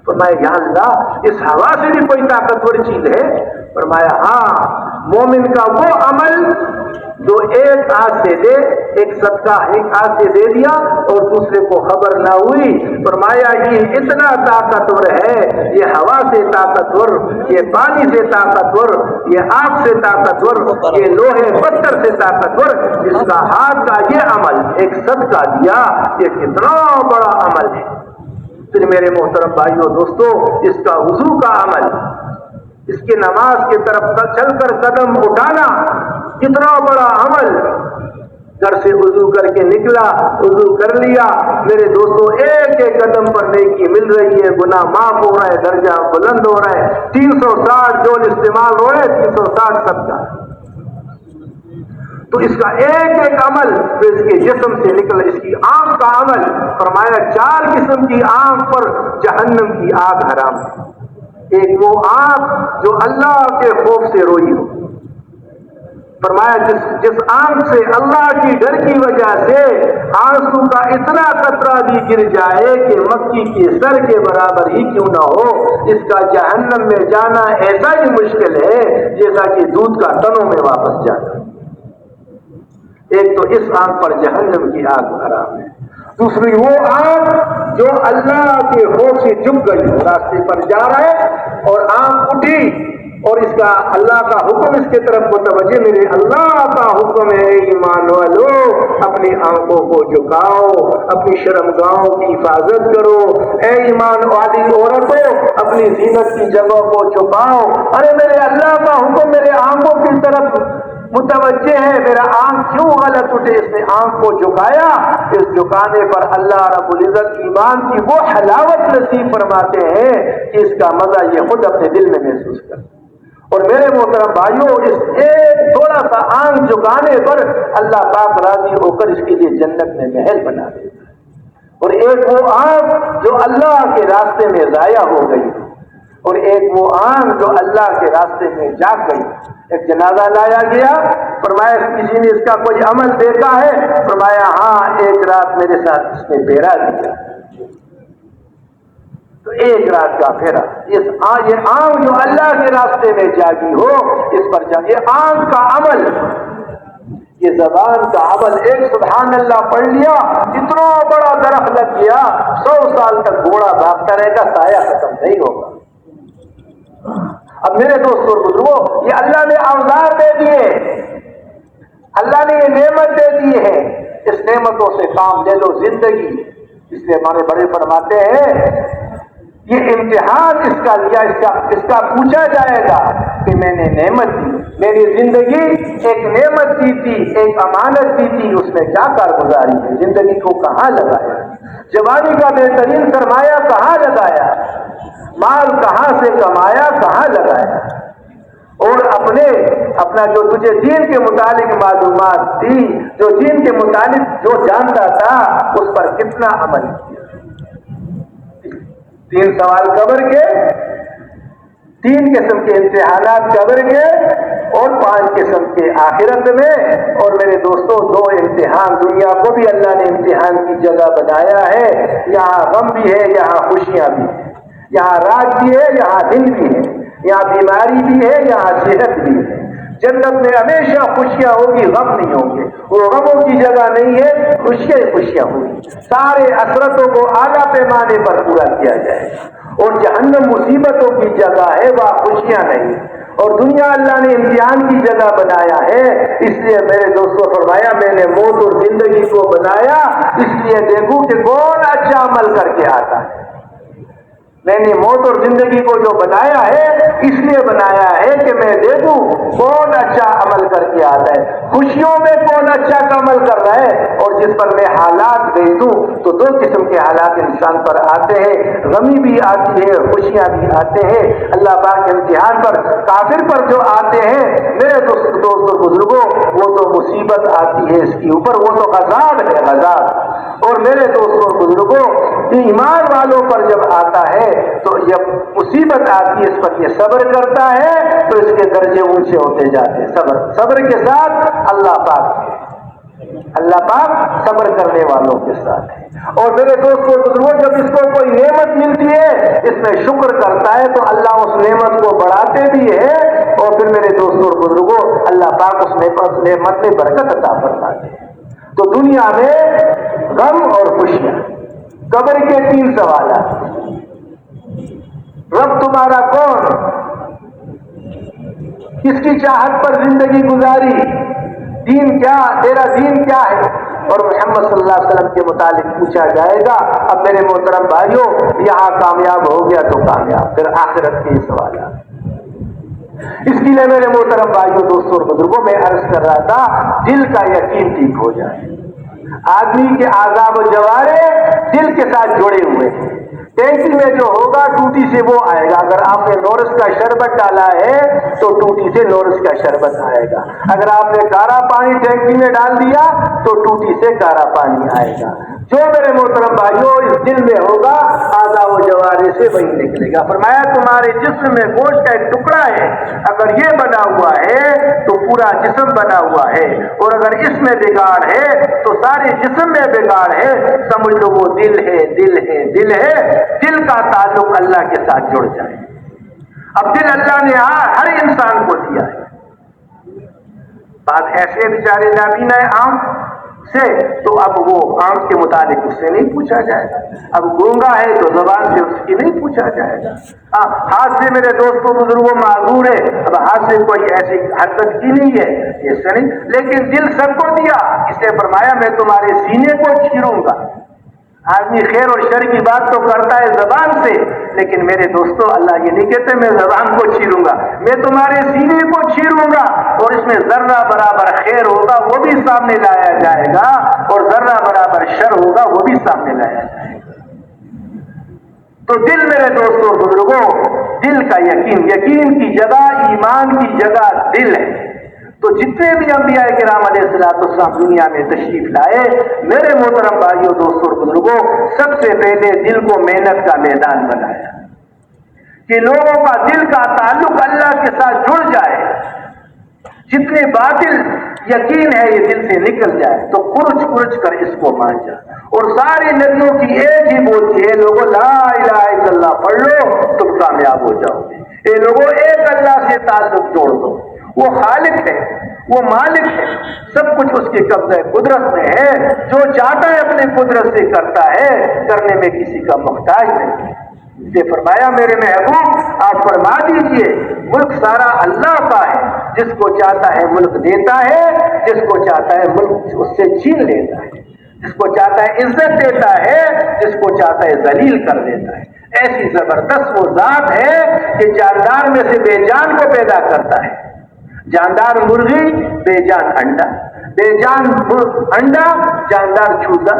فرمایا یا اللہ اس ہوا سے بھی کوئی طاقتور چیز ہے؟ فرمایا ہاں، مومن کا وہ عمل جو ایک ہاتھ سے دے، ایک صدقہ ایک ہاتھ سے دے دیا اور دوسرے کو خبر نہ ہوئی، فرمایا یہ اتنا طاقتور ہے، یہ ہوا سے طاقتور، یہ پانی سے طاقتور، یہ آگ سے طاقتور، یہ لوہے پتھر سے طاقتور، جس کا ہاتھ کا یہ عمل ایک صدقہ دیا، یہ کتنا بڑا عمل ہے۔ پھر میرے محترم بھائیوں دوستو، اس کا وضو کا عمل، اس کی نماز کی طرف چل کر قدم اٹھانا کتنا بڑا عمل۔ گھر سے وضو کر کے نکلا، وضو کر لیا، میرے دوستو ایک ایک قدم پر نیکی مل رہی ہے، گناہ معاف ہو رہا ہے، درجہ بلند ہو رہا ہے، 360 جول استعمال ہو رہے، 360 سب کا۔ تو اس کا ایک ایک عمل جو اس کے جسم سے نکل، اس کی آنکھ کا عمل، فرمایا 4 قسم کی آنکھ پر جہنم کی آگ حرام ہے۔ ایک وہ آنکھ جو اللہ کے خوف سے روئی ہو، فرمایا جس آنکھ سے اللہ کی ڈر کی وجہ سے آنسو کا اتنا قطرہ بھی گر جائے کہ مکھی کے سر کے برابر ہی کیوں نہ ہو، اس کا جہنم میں جانا ایسا ہی مشکل ہے جیسا کہ دودھ کا تنوں میں واپس جانا۔ ایک تو اس آنکھ پر جہنم کی آگ حرام ہے، دوسری وہ آنکھ جو اللہ کے خوف سے جھک گئی، راستے پر جا رہا ہے اور آنکھ اٹھی اور اس کا اللہ کا حکم اس کے طرف متوجہ، میرے اللہ کا حکم ہے ایمان والو اپنی آنکھوں کو جھکاؤ، اپنی شرمگاہوں کی حفاظت کرو، اے ایمان والی عورتوں اپنی زینت کی جگہوں کو چھپاؤ۔ ارے میرے اللہ کا حکم میرے آنکھوں کی طرف متوجہ ہے، میرا آنکھ کیوں غلط اٹھے؟ اس نے آنکھ کو جھکایا، اس جھکانے پر اللہ رب العزت ایمان کی وہ حلاوت نصیب فرماتے ہیں کہ اس کا مزہ یہ خود اپنے دل میں محسوس کرتے۔ اور میرے محترم بھائیوں، اس ایک تھوڑا سا آنکھ جھکانے پر اللہ پاک راضی ہو کر اس کے لیے جنت میں محل بنا دیتا ہے۔ اور ایک وہ آنکھ جو اللہ کے راستے میں ضائع ہو گئی، اور ایک وہ آنکھ جو اللہ کے راستے میں جاگ گئی۔ ایک جنازہ لایا گیا، فرمایا کسی نے اس کا کوئی عمل دیکھا ہے؟ فرمایا ہاں، ایک رات میرے ساتھ اس نے پھیرا دیا۔ تو ایک رات کا پھیرا، یہ آنکھ جو اللہ کے راستے میں جاگی ہو، اس پر جاگی۔ یہ آنکھ کا عمل، یہ زبان کا عمل، ایک سبحان اللہ پڑھ لیا، اتنا بڑا درخت لگ گیا، 100 سال تک گھوڑا بھاگتا رہے گا، سایہ ختم نہیں ہوگا۔ اب میرے دوستوں بزرگوں، یہ اللہ نے اوزار دے دیے، اللہ نے یہ نعمت دے دی ہے، اس نعمتوں سے کام لے لو زندگی۔ اس لیے ہمارے بڑے فرماتے ہیں یہ امتحان اس کا لیا، اس کا پوچھا جائے گا کہ میں نے نعمت دی، میری زندگی ایک نعمت دی تھی، ایک امانت دی تھی، اس میں کیا کارگزاری ہے؟ زندگی کو کہاں لگایا؟ جوانی کا بہترین سرمایہ کہاں لگایا؟ مال کہاں سے کمایا، کہاں لگایا؟ اور اپنا جو تجھے دین کے متعلق معلومات تھی، جو دین کے متعلق جو جانتا تھا، اس پر کتنا عمل کیا؟ 3 سوال قبر کے، 3 قسم کے امتحانات قبر کے اور 5 قسم کے آخرت میں. اور میرے دوستوں 2 امتحان دنیا کو بھی اللہ نے امتحان کی جگہ بنایا ہے. یہاں غم بھی ہے، یہاں خوشیاں بھی ہیں، یہاں رات بھی ہے، یہاں دن بھی ہے، یہاں بیماری بھی ہے، یہاں صحت بھی ہے. جنت میں ہمیشہ خوشیاں ہوگی، غم نہیں ہوں گے. وہ غموں کی جگہ نہیں ہے، خوشیاں ہی خوشیاں ہوں گی. سارے حسرتوں کو اعلیٰ پیمانے پر پورا کیا جائے گا. اور جہنم مصیبتوں کی جگہ ہے، وہاں خوشیاں نہیں. اور دنیا اللہ نے امتحان کی جگہ بنایا ہے. اس لیے میرے دوستوں فرمایا میں نے موت اور زندگی کو بنایا اس لیے دیکھوں کہ کون اچھا عمل کر کے آتا ہے. میں نے موت اور زندگی کو جو بنایا ہے اس لیے بنایا ہے کہ میں دیکھوں کون اچھا عمل کر کے آتا ہے. خوشیوں میں کون اچھا عمل کر رہا ہے. اور جس پر میں حالات دیکھوں تو 2 قسم کے حالات انسان پر آتے ہیں، غمی بھی آتی ہے، خوشیاں بھی آتے ہیں. اللہ پاک کے امتحان پر کافر پر جو آتے ہیں میرے دوستوں بزرگوں وہ تو مصیبت آتی ہے اس کے اوپر، وہ تو عذاب ہے، عذاب. اور میرے دوستوں بزرگوں ایمان والوں پر جب آتا ہے تو جب مصیبت آتی ہے اس پر یہ صبر کرتا ہے تو اس کے درجے اونچے ہوتے جاتے ہیں. صبر کے ساتھ اللہ پاک صبر کرنے والوں کے ساتھ ہے. اور میرے دوستوں بزرگوں جب اس کو کوئی نعمت ملتی ہے اس میں شکر کرتا ہے تو اللہ اس نعمت کو بڑھاتے بھی ہے. اور پھر میرے دوستوں بزرگوں اللہ پاک اس نعمت میں برکت عطا فرماتے ہیں. تو دنیا میں غم اور خوشیاں. قبر کے 3 سوالات. رب تمہارا کون؟ کس کی چاہت پر زندگی گزاری؟ دین کیا؟ تیرا دین کیا ہے؟ اور محمد صلی اللہ علیہ وسلم کے متعلق پوچھا جائے گا. اب میرے محترم بھائیوں یہاں کامیاب ہو گیا تو کامیاب، پھر آخرت کے سوالات. اس کے لیے میرے محترم بھائیوں دوستوں اور بزرگوں میں عرض کر رہا تھا دل کا یقین ٹھیک ہو جائے. آدمی کے اعضاء و جوارے دل کے ساتھ جڑے ہوئے ہیں. ٹینکی میں جو ہوگا ٹوٹی سے وہ آئے گا. اگر آپ نے نورس کا شربت ڈالا ہے تو ٹوٹی سے نورس کا شربت آئے گا. اگر آپ نے کارا پانی ٹینکی میں ڈال دیا تو ٹوٹی سے کارا پانی آئے گا. جو میرے محترم بھائیوں اس دل میں ہوگا اعضاء و جوارے سے وہی نکلے گا. فرمایا تمہارے جسم میں گوشت کا ایک ٹکڑا ہے، اگر یہ بنا ہوا ہے تو پورا جسم بنا ہوا ہے. اور اگر اس میں بگاڑ ہے تو سارے جسم میں بگاڑ ہے. سمجھ لو وہ دل ہے، دل ہے، دل ہے. دل کا تعلق اللہ کے ساتھ جڑ جائے. اب دل اللہ نے ہر انسان کو دیا ہے. بعض ایسے بیچارے نابینا ہیں آنکھ سے تو اب وہ آنکھ کے متعلق اس سے نہیں پوچھا جائے گا. اب گونگا ہے تو زبان سے اس کی نہیں پوچھا جائے گا. ہاتھ سے میرے دوستوں بزرگوں معذور ہے، اب ہاتھ سے کوئی ایسی حرکت کی نہیں ہے اس سے نہیں. لیکن دل سب کو دیا. اس نے فرمایا میں تمہارے سینے کو چیروں گا. آدمی خیر اور شر کی بات تو کرتا ہے زبان سے، لیکن میرے دوستوں اللہ یہ نہیں کہتے میں زبان کو چیروں گا، میں تمہارے سینے کو چیروں گا. اور اس میں ذرہ برابر خیر ہوگا وہ بھی سامنے لایا جائے گا، اور ذرہ برابر شر ہوگا وہ بھی سامنے لایا جائے گا. تو دل میرے دوستوں بزرگوں دل کا یقین کی جگہ، ایمان کی جگہ دل ہے. تو جتنے بھی انبیاء کرام علیہ السلام دنیا میں تشریف لائے میرے محترم بھائیوں دوستوں اور بزرگوں سب سے پہلے دل کو محنت کا میدان بنایا کہ لوگوں کا دل کا تعلق اللہ کے ساتھ جڑ جائے. جتنے باطل یقین ہے یہ دل سے نکل جائے تو کھرچ کر اس کو مان جائے. اور ساری نبیوں کی ایک ہی بولتی ہے لوگوں لا الہ الا اللہ پڑھ لو تم کامیاب ہو جاؤ گے. اے لوگوں ایک اللہ سے تعلق جوڑ دو. وہ خالق ہے، وہ مالک ہے، سب کچھ اس کے قبضہ قدرت میں ہے. جو چاہتا ہے اپنے قدرت سے کرتا ہے، کرنے میں کسی کا محتاج نہیں. اسے فرمایا میرے محبوب آپ فرما دیجئے ملک سارا اللہ کا ہے. جس کو چاہتا ہے ملک دیتا ہے، جس کو چاہتا ہے ملک اس سے چھین لیتا ہے. جس کو چاہتا ہے عزت دیتا ہے، جس کو چاہتا ہے ذلیل کر دیتا ہے. ایسی زبردست وہ ذات ہے کہ جاندار میں سے بے جان کو پیدا کرتا ہے. جاندار مرغی بے جان انڈا، بے جان انڈا جاندار چوزا.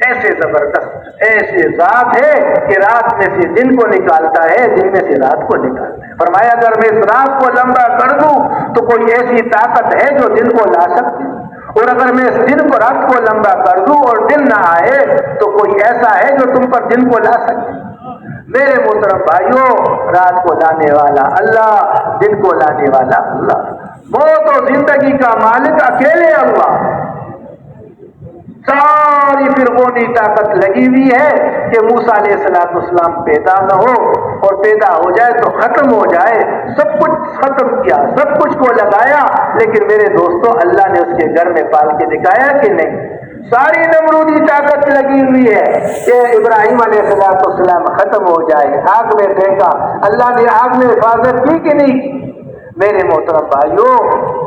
ایسے زبردست ایسے ذات ہے کہ رات میں سے دن کو نکالتا ہے، دن میں سے رات کو نکالتا ہے. فرمایا اگر میں اس رات کو لمبا کر دوں تو کوئی ایسی طاقت ہے جو دن کو لا سکتی، اور اگر میں اس دن کو رات کو لمبا کر دوں اور دن نہ آئے تو کوئی ایسا ہے جو تم پر دن کو لا سکے. میرے محترم بھائیوں، رات کو لانے والا اللہ، دن کو لانے والا اللہ، موت و زندگی کا مالک اکیلے اللہ۔ ساری فرعونی طاقت لگی ہوئی ہے کہ موسیٰ علیہ السلام پیدا نہ ہو، اور پیدا ہو جائے تو ختم ہو جائے۔ سب کچھ ختم کیا، سب کچھ کو لگایا، لیکن میرے دوستو اللہ نے اس کے گھر میں پال کے دکھایا کہ نہیں؟ ساری نمرودی طاقت لگی ہوئی ہے کہ ابراہیم علیہ السلام ختم ہو جائے، آگ میں پھینکا، اللہ نے آگ میں حفاظت کی کہ نہیں کی؟ میرے محترم بھائیوں،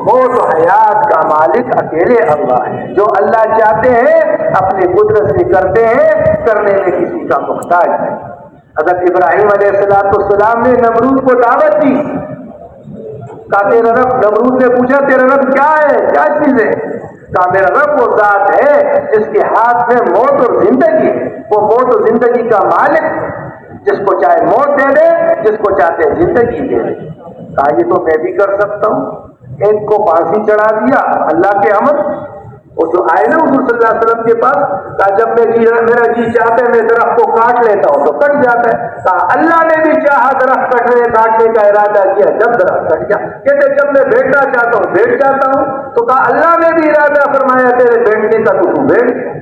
موت و حیات کا مالک اکیلے اللہ ہے۔ جو اللہ چاہتے ہیں اپنی قدرت سے کرتے ہیں، کرنے میں کسی کا محتاج ہے۔ حضرت ابراہیم علیہ السلام نے نمرود کو دعوت دی، کہا تیرا رب، نمرود نے پوچھا تیرا رب کیا ہے، کیا چیز ہے؟ کہا میرا رب وہ ذات ہے جس کے ہاتھ میں موت اور زندگی، وہ موت و زندگی کا مالک، جس کو چاہے موت دے دے، جس کو چاہتے زندگی دے دے۔ کہا یہ تو میں بھی کر سکتا ہوں۔ ایک کو پھانسی چڑھا دیا، اللہ کے امر، وہ جو آئے نا حضور صلی اللہ علیہ وسلم کے پاس، کہا جب میرا جی چاہتا ہے میں درخت کو کاٹ لیتا ہوں تو کٹ جاتا ہے۔ کہا اللہ نے بھی چاہا درخت کاٹنے کا ارادہ کیا، جب درخت کٹ گیا۔ کہتے جب میں بیٹھنا چاہتا ہوں بیٹھ جاتا ہوں، تو کہا اللہ نے بھی ارادہ فرمایا تیرے بیٹھنے کا تو بیٹھ گیا۔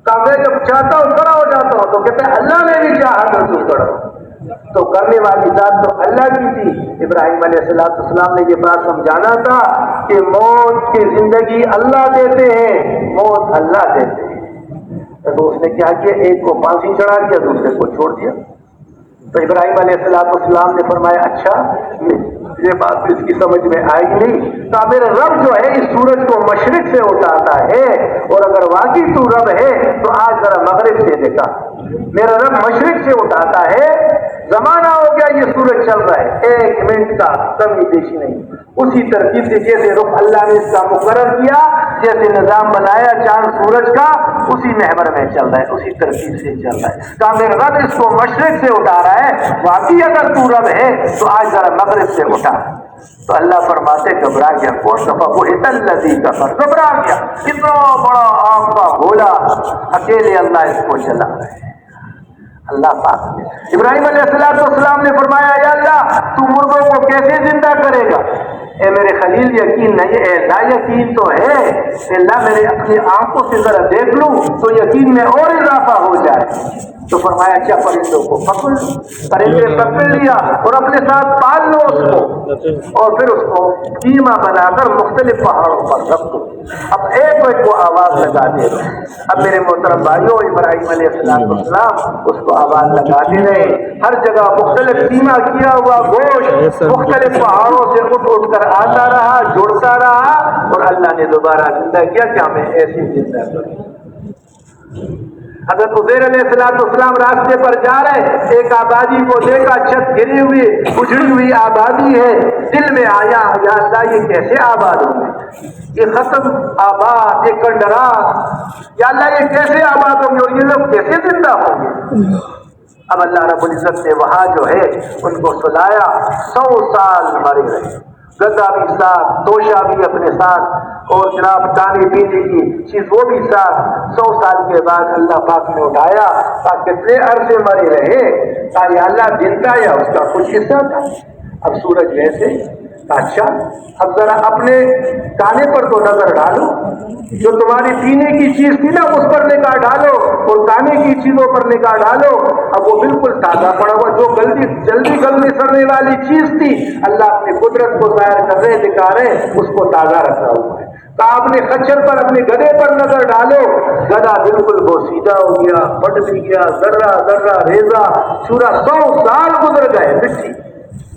کہا میں جب چاہتا ہوں کھڑا ہو جاتا ہوں، تو کہتے اللہ نے بھی چاہا تو کھڑا ہو۔ تو کرنے والی ذات تو اللہ کی تھی۔ ابراہیم علیہ السلام نے یہ بات سمجھانا تھا کہ موت کی زندگی اللہ دیتے ہیں، موت اللہ دیتے ہیں۔ تو اس نے کیا کیا؟ ایک کو پھانسی چڑھا دیا، دوسرے کو چھوڑ دیا۔ تو ابراہیم علیہ السلام نے فرمایا اچھا یہ بات اس کی سمجھ میں آئی نہیں۔ کہا میرا رب جو ہے اس سورج کو مشرق سے اٹھاتا ہے، اور اگر واقعی تو رب ہے تو آج ذرا مغرب سے دیکھا۔ میرا رب مشرق سے اٹھاتا ہے، زمانہ ہو گیا یہ سورج چل رہا ہے، 1 منٹ کا کمی بیشی نہیں۔ اسی ترتیب سے جیسے رخ اللہ نے اس کا مقرر کیا، جیسے نظام بنایا چاند سورج کا، اسی محور میں چل رہا ہے، اسی ترتیب سے چل رہا ہے۔ کہا میرا رب اس کو مشرق سے اٹھا رہا ہے، واقعی اگر تو رب ہے تو آج ذرا مغرب سے اٹھا۔ تو اللہ فرماتے گھبرا گیا، کون دفعہ وہ الذی کفر، گھبرا گیا، اتنا بڑا آگ کا گولا اکیلے اللہ اس کو چلا رہا ہے۔ اللہ پاک نے ابراہیم علیہ السلام نے فرمایا یا اللہ تو مردوں کو کیسے زندہ کرے گا؟ اے میرے خلیل یقین نہیں ہے، لا یقین تو ہے، اللہ میرے اپنی آنکھوں سے ذرا دیکھ لوں تو یقین میں اور اضافہ ہو جائے۔ تو فرمایا اچھا پرندوں کو پکڑ لو، پرندے پکڑ لیا اور اپنے ساتھ پال لو اس کو، اور پھر اس کو قیمہ بنا کر مختلف پہاڑوں پر رکھ دو۔ اب ایک کو آواز لگا دے رہے۔ اب میرے محترم بھائیوں، ابراہیم علیہ السلام اس کو آواز لگاتے رہے، ہر جگہ مختلف قیمہ کیا ہوا گوشت مختلف پہاڑوں سے اٹھ کر آتا رہا، جڑتا رہا، اور اللہ نے دوبارہ زندہ کیا کہ ہمیں ایسی زندہ کریں۔ حضرت عزیر علیہ السلام راستے پر جا رہے، ایک آبادی کو دیکھا، چھت گری ہوئی اجڑی ہوئی آبادی ہے۔ دل میں آیا یا اللہ یہ کیسے آباد ہوں گے، یہ ختم آباد، یہ کنڈرات، یا اللہ یہ کیسے آباد ہوں گے اور یہ لوگ کیسے زندہ ہوں گے؟ اب اللہ رب العزت نے وہاں جو ہے ان کو سلایا، 100 سال مرے رہے، گدا بھی ساتھ، توشا بھی اپنے ساتھ، اور جناب کھانے پینے کی چیز وہ بھی ساتھ۔ 100 سال کے بعد اللہ پاک نے اٹھایا، کتنے عرصے مرے رہے، یا اللہ دن کا یا اس کا کچھ حصہ تھا؟ اب سورج ویسے، اچھا اب ذرا اپنے کھانے پر تو نظر ڈالو، جو تمہاری پینے کی چیز تھی نا اس پر نگاہ ڈالو، اور کھانے کی چیزوں پر نگاہ ڈالو، اب وہ بالکل تازہ پڑا ہوا، جو جلدی گلنے سڑنے والی چیز تھی اللہ اپنی قدرت کو ظاہر کر رہے، دکھا رہے، اس کو تازہ رکھا ہوا ہے۔ کہا اپنے خچر پر، اپنے گدھے پر نظر ڈالو، گدھا بالکل وہ سیدھا ہو گیا، پٹ بھی گیا، ذرہ ذرہ ریزہ چورا، 100 سال گزر گئے مٹی۔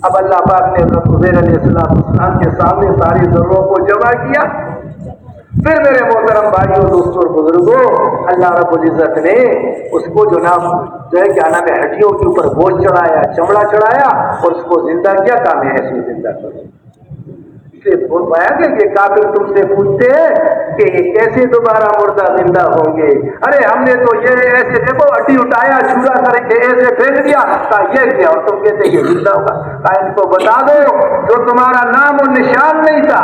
اب اللہ پاک نے حضرت عزیر علیہ السلام کے سامنے ساری ذروں کو جمع کیا۔ پھر میرے محترم بھائیوں، دوستوں اور بزرگوں، اللہ رب العزت نے اس کو جو ہے کیا نام ہے، ہڈیوں کے اوپر گوشت چڑھایا، چمڑا چڑھایا، اور اس کو زندہ کیا، کہا میں ایسے زندہ کروں۔ بول پایا کہ یہ کافر تم سے پوچھتے ہیں کہ یہ کیسے دوبارہ مردہ زندہ ہوں گے؟ ارے ہم نے تو یہ ایسے دیکھو ہڈی اٹھایا، چورا کر کے ایسے پھینک دیا، کہا یہ کیا، اور تم کہتے یہ زندہ ہوگا؟ کہا ان کو بتا دو جو تمہارا نام و نشان نہیں تھا،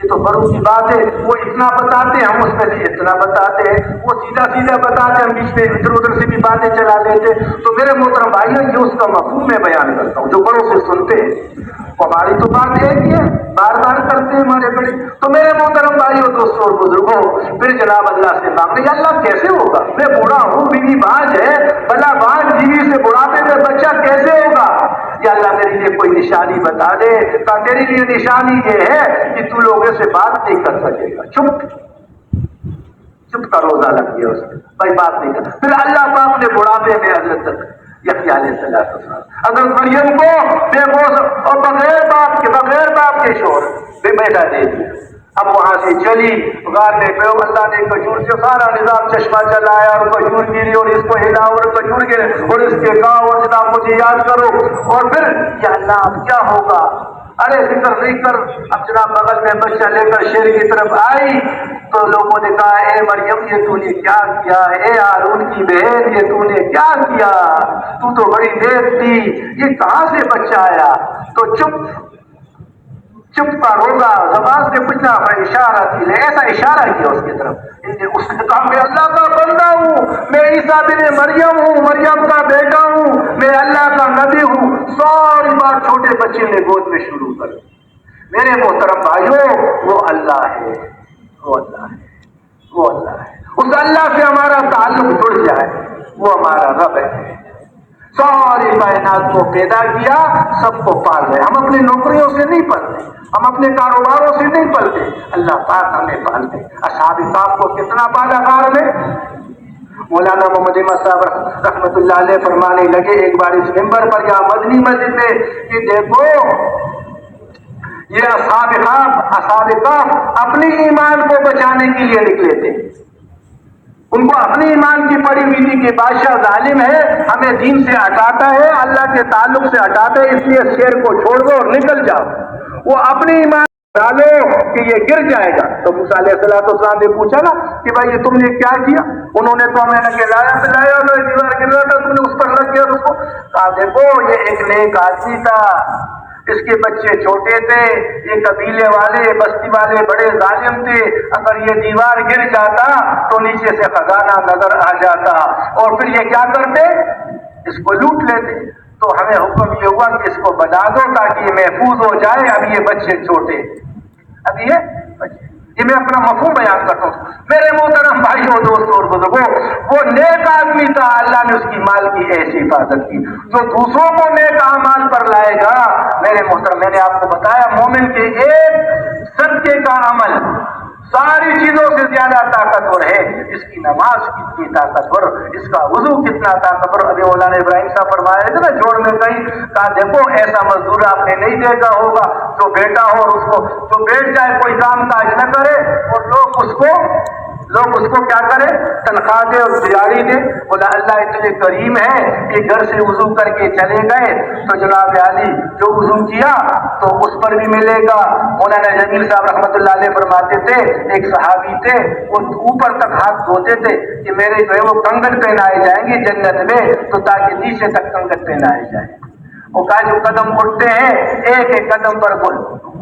یہ تو بڑوں کی بات ہے، وہ اتنا بتاتے ہیں، ہم اس میں سے اتنا بتاتے ہیں، وہ سیدھا سیدھا بتاتے ہیں، ہم بیچ میں ادھر ادھر سے بھی باتیں چلا دیتے۔ تو میرے محترم بھائیوں، یہ اس کا مفہوم میں بیان کرتا ہوں جو بڑوں سے سنتے ہیں۔ ہماری تو بات ہے کہ بار بار کرتے ہیں ہمارے بڑے۔ تو میرے محترم بھائیوں، دوستوں اور بزرگوں، پھر جناب اللہ سے مانگے، یا اللہ کیسے ہوگا؟ میں بوڑھا ہوں، بیوی باج ہے، بلا باج بیوی سے بڑھاپے میں بچہ کیسے ہوگا؟ یا اللہ میرے لیے کوئی نشانی بتا دے۔ کہ تیرے لیے نشانی یہ ہے کہ تو لوگوں سے بات نہیں کر سکے گا، چپ کا روزہ لگ گیا اس میں، بھائی بات نہیں کر۔ پھر اللہ پاک نے بڑھاپے میں حضرت یحییٰ علیہ السلام، حضرت مریم کو بے بوس اور بغیر باپ کے شوہر بے بیٹا دے دیا۔ اب وہاں سے چلی غار میں گئے، اللہ نے کھجور سے سارا نظام چشمہ چلایا، اور کھجور گری اور اس کو ہلا اور کھجور گرے اور اس کے گاؤں، اور جناب مجھے یاد کرو، اور پھر یا اللہ اب کیا ہوگا؟ ارے فکر نہیں کر۔ اب جناب بغل میں بچہ لے کر شیر کی طرف آئی تو لوگوں نے کہا، اے مریم یہ تو نے کیا کیا؟ اے ہارون کی بہن یہ تو نے کیا کیا؟ تو تو بڑی نیک تھی، یہ کہاں سے بچہ آیا؟ تو چپ کا روگا، زبان سے کچھ نہ، اشارہ کی ایسا اشارہ کیا اس کی طرف۔ اس نے کہا میں اللہ کا بندہ ہوں، میں عیسیٰ بن مریم ہوں، مریم کا بیٹا ہوں، میں اللہ کا نبی ہوں۔ ساری بات چھوٹے بچے نے گود میں شروع کر دی۔ میرے محترم بھائیوں، وہ اللہ ہے، وہ اللہ ہے، وہ اللہ ہے۔ اس اللہ سے ہمارا تعلق جڑ جائے، وہ ہمارا رب ہے۔ ساری کائنات کو پیدا کیا، سب کو پال رہے۔ ہم اپنی نوکریوں سے نہیں پلتے، ہم اپنے کاروباروں سے نہیں پلتے، اللہ پاک ہمیں پالتے۔ اصحاب کہف کو کتنا پالا غار میں؟ مولانا محمد احمد صاحب رحمۃ اللہ علیہ فرمانے لگے ایک بار اس ممبر پر یا مدنی مسجد میں کہ دیکھو یہ اصحاب کہف اپنے ایمان کو بچانے کے لیے نکلے تھے۔ ان کو اپنی ایمان کی پڑی ہوئی تھی کہ بادشاہ ظالم ہے، ہمیں دین سے ہٹاتا ہے، اللہ کے تعلق سے ہٹاتا ہے، اس لیے شیر کو چھوڑ دو اور نکل جاؤ۔ وہ اپنی ایمان ڈالو کہ یہ گر جائے گا۔ تو موسیٰ علیہ السلام نے پوچھا نا کہ بھائی یہ تم نے کیا کیا؟ انہوں نے تو ہمیں نہ کہلایا پلایا، دیوار گر رہا تھا، تم نے اس پر رکھ دیا اس کو۔ کہا دیکھو یہ ایک نیک آدمی تھا، اس کے بچے چھوٹے تھے، یہ قبیلے والے بستی والے بڑے ظالم تھے، اگر یہ دیوار گر جاتا تو نیچے سے خزانہ نظر آ جاتا، اور پھر یہ کیا کرتے؟ اس کو لوٹ لیتے۔ تو ہمیں حکم یہ ہوا کہ اس کو بنا دو تاکہ یہ محفوظ ہو جائے، اب یہ بچے چھوٹے، اب یہ بچے۔ یہ میں اپنا مفہوم بیان کرتا ہوں۔ میرے محترم بھائیوں دوستوں اور بزرگوں، وہ نیک آدمی تھا، اللہ نے اس کی مال کی ایسی حفاظت کی جو دوسروں کو نیک اعمال پر لائے گا۔ میرے محترم، میں نے آپ کو بتایا مومن کے ایک صدقے کا عمل ساری چیزوں سے زیادہ طاقتور ہے۔ اس کی نماز کتنی طاقتور، اس کا وضو کتنا طاقتور۔ ابھی مولانا ابراہیم صاحب فرمایا تھے نا جوڑ میں کہیں، کہا دیکھو ایسا مزدور آپ نے نہیں دیکھا ہوگا جو بیٹا ہو اور اس کو جو بیٹھ جائے کوئی کام کاج نہ کرے، اور لوگ اس کو کیا کرے؟ تنخواہ دے اور دیہڑی دے۔ بولا اللہ اتنے کریم ہے کہ گھر سے وضو کر کے چلے گئے تو جناب علی جو وضو کیا تو اس پر بھی ملے گا۔ مولانا جمیل صاحب رحمۃ اللہ علیہ فرماتے تھے ایک صحابی تھے، وہ اوپر تک ہاتھ دھوتے تھے کہ میرے جو ہے وہ کنگن پہنائے جائیں گے جنت میں، تو تاکہ نیچے تک کنگن پہنائے جائیں۔ وہ کہا جو قدم اٹھتے ہیں ایک ایک قدم پر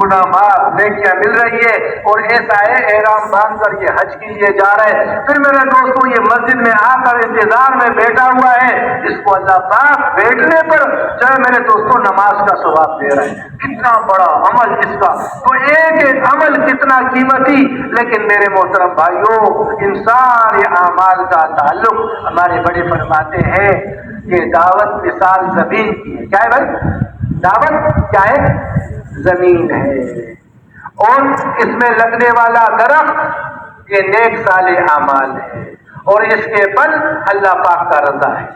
گناہ معاف نیکیاں مل رہی ہے، اور ایسا ہے احرام باندھ کر یہ حج کے لیے جا رہے ہیں۔ پھر میرے دوستوں یہ مسجد میں آ کر انتظار میں بیٹھا ہوا ہے، اس کو اللہ پاک بیٹھنے پر جو ہے میرے دوستوں نماز کا ثواب دے رہے ہیں۔ کتنا بڑا عمل اس کا، تو ایک ایک عمل کتنا قیمتی۔ لیکن میرے محترم بھائیوں، ان سارے اعمال کا تعلق ہمارے بڑے فرماتے ہیں کہ دعوت مثال زمین کی ہے۔ کیا ہے بھائی؟ دعوت کیا ہے؟ زمین ہے، اور اس میں لگنے والا درخت یہ نیک صالح اعمال ہے، اور اس کے پھل اللہ پاک کا رضا ہے۔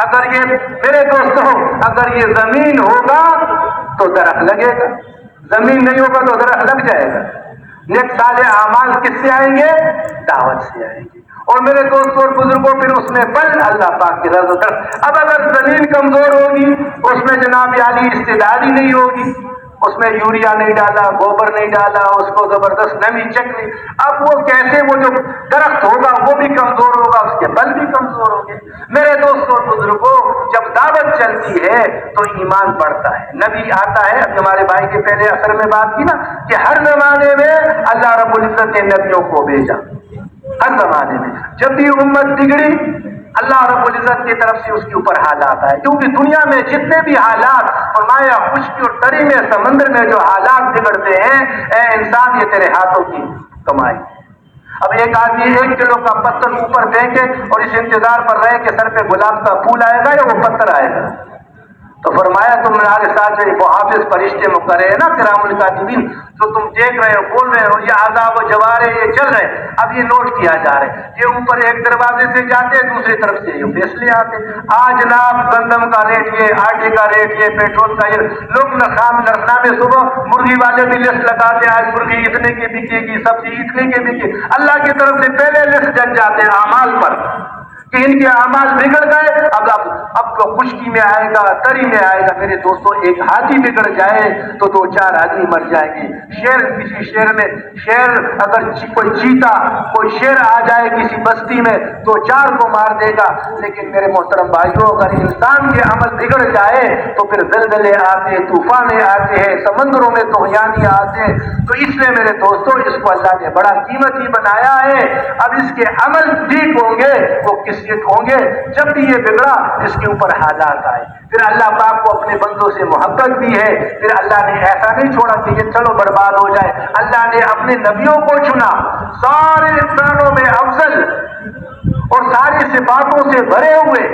اگر یہ میرے دوستوں اگر یہ زمین ہوگا تو درخت لگے گا، زمین نہیں ہوگا تو درخت لگ جائے گا۔ نیک صالح اعمال کس سے آئیں گے؟ دعوت سے آئیں گے، اور میرے دوستوں اور بزرگوں پھر اس میں پھل اللہ پاک کی رضا کر۔ اب اگر زمین کمزور ہوگی، اس میں جناب عالی استعدادی نہیں ہوگی، اس میں یوریا نہیں ڈالا، گوبر نہیں ڈالا، اس کو زبردست نمی چکنی، اب وہ کیسے وہ جو درخت ہوگا وہ بھی کمزور ہوگا، اس کے پھل بھی کمزور ہوں گے۔ میرے دوستوں اور بزرگوں، جب دعوت محبت چلتی ہے تو ایمان بڑھتا ہے. نبی آتا ہے، اب ہمارے بھائی کے پہلے اثر میں بات کی نا کہ ہر زمانے میں اللہ رب العزت نے نبیوں کو بھیجا. ہر زمانے میں جب بھی امت بگڑی اللہ رب العزت کی طرف سے اس کے اوپر حالات آئے. کیونکہ دنیا میں جتنے بھی حالات فرمایا خشکی اور تری میں سمندر میں جو حالات بگڑتے ہیں، اے انسان یہ تیرے ہاتھوں کی کمائی. اب ایک آدمی 1 کلو کا پتھر اوپر پھینکے اور اس انتظار پر رہے کہ سر پہ گلاب کا پھول آئے گا یا وہ پتھر آئے گا. تو فرمایا تمہارے ساتھ جو حافظ فرشتے مقرر ہیں نا کرام الکاتبین، جو تم دیکھ رہے ہو بول رہے ہو، یہ عذاب و جوارے یہ چل رہے ہیں، اب یہ نوٹ کیا جا رہا ہے. یہ اوپر ایک دروازے سے جاتے ہیں، دوسری طرف سے یہ فیصلے آتے. آج جناب گندم کا ریٹ یہ، آٹے کا ریٹ یہ، پیٹرول کا یہ، لوگ نرخنامے صبح مرغی والے بھی لسٹ لگاتے ہیں، آج مرغی اتنے کی بکے گی، سبزی اتنے کی بکے. اللہ کی طرف سے پہلے لسٹ جگ جاتے ہیں اعمال پر کہ ان کے اعمال بگڑ گئے. اب تو خشکی میں آئے گا، تری میں آئے گا. میرے دوستوں ایک ہاتھی بگڑ جائے تو 2-4 آدمی مر جائیں گے. شیر کسی شیر میں، شیر اگر کوئی چیتا کوئی شیر آ جائے کسی بستی میں تو 4 کو مار دے گا. لیکن میرے محترم بھائیوں اگر انسان کے عمل بگڑ جائے تو پھر زلزلے آتے، طوفانیں آتے ہیں، سمندروں میں طغیان آتے ہیں. تو اس لیے میرے دوستوں اس کو اللہ نے بڑا قیمتی بنایا ہے. اب اس کے عمل ٹھیک ہوں گے وہ کس ہوں گے. جب بھی یہ بگڑا اس کے اوپر حالات آئے. پھر اللہ پاک کو اپنے بندوں سے محبت بھی ہے. پھر اللہ نے ایسا نہیں چھوڑا کہ یہ چلو برباد ہو جائے. اللہ نے اپنے نبیوں کو چنا، سارے انسانوں میں افضل اور ساری صفاتوں سے بھرے ہوئے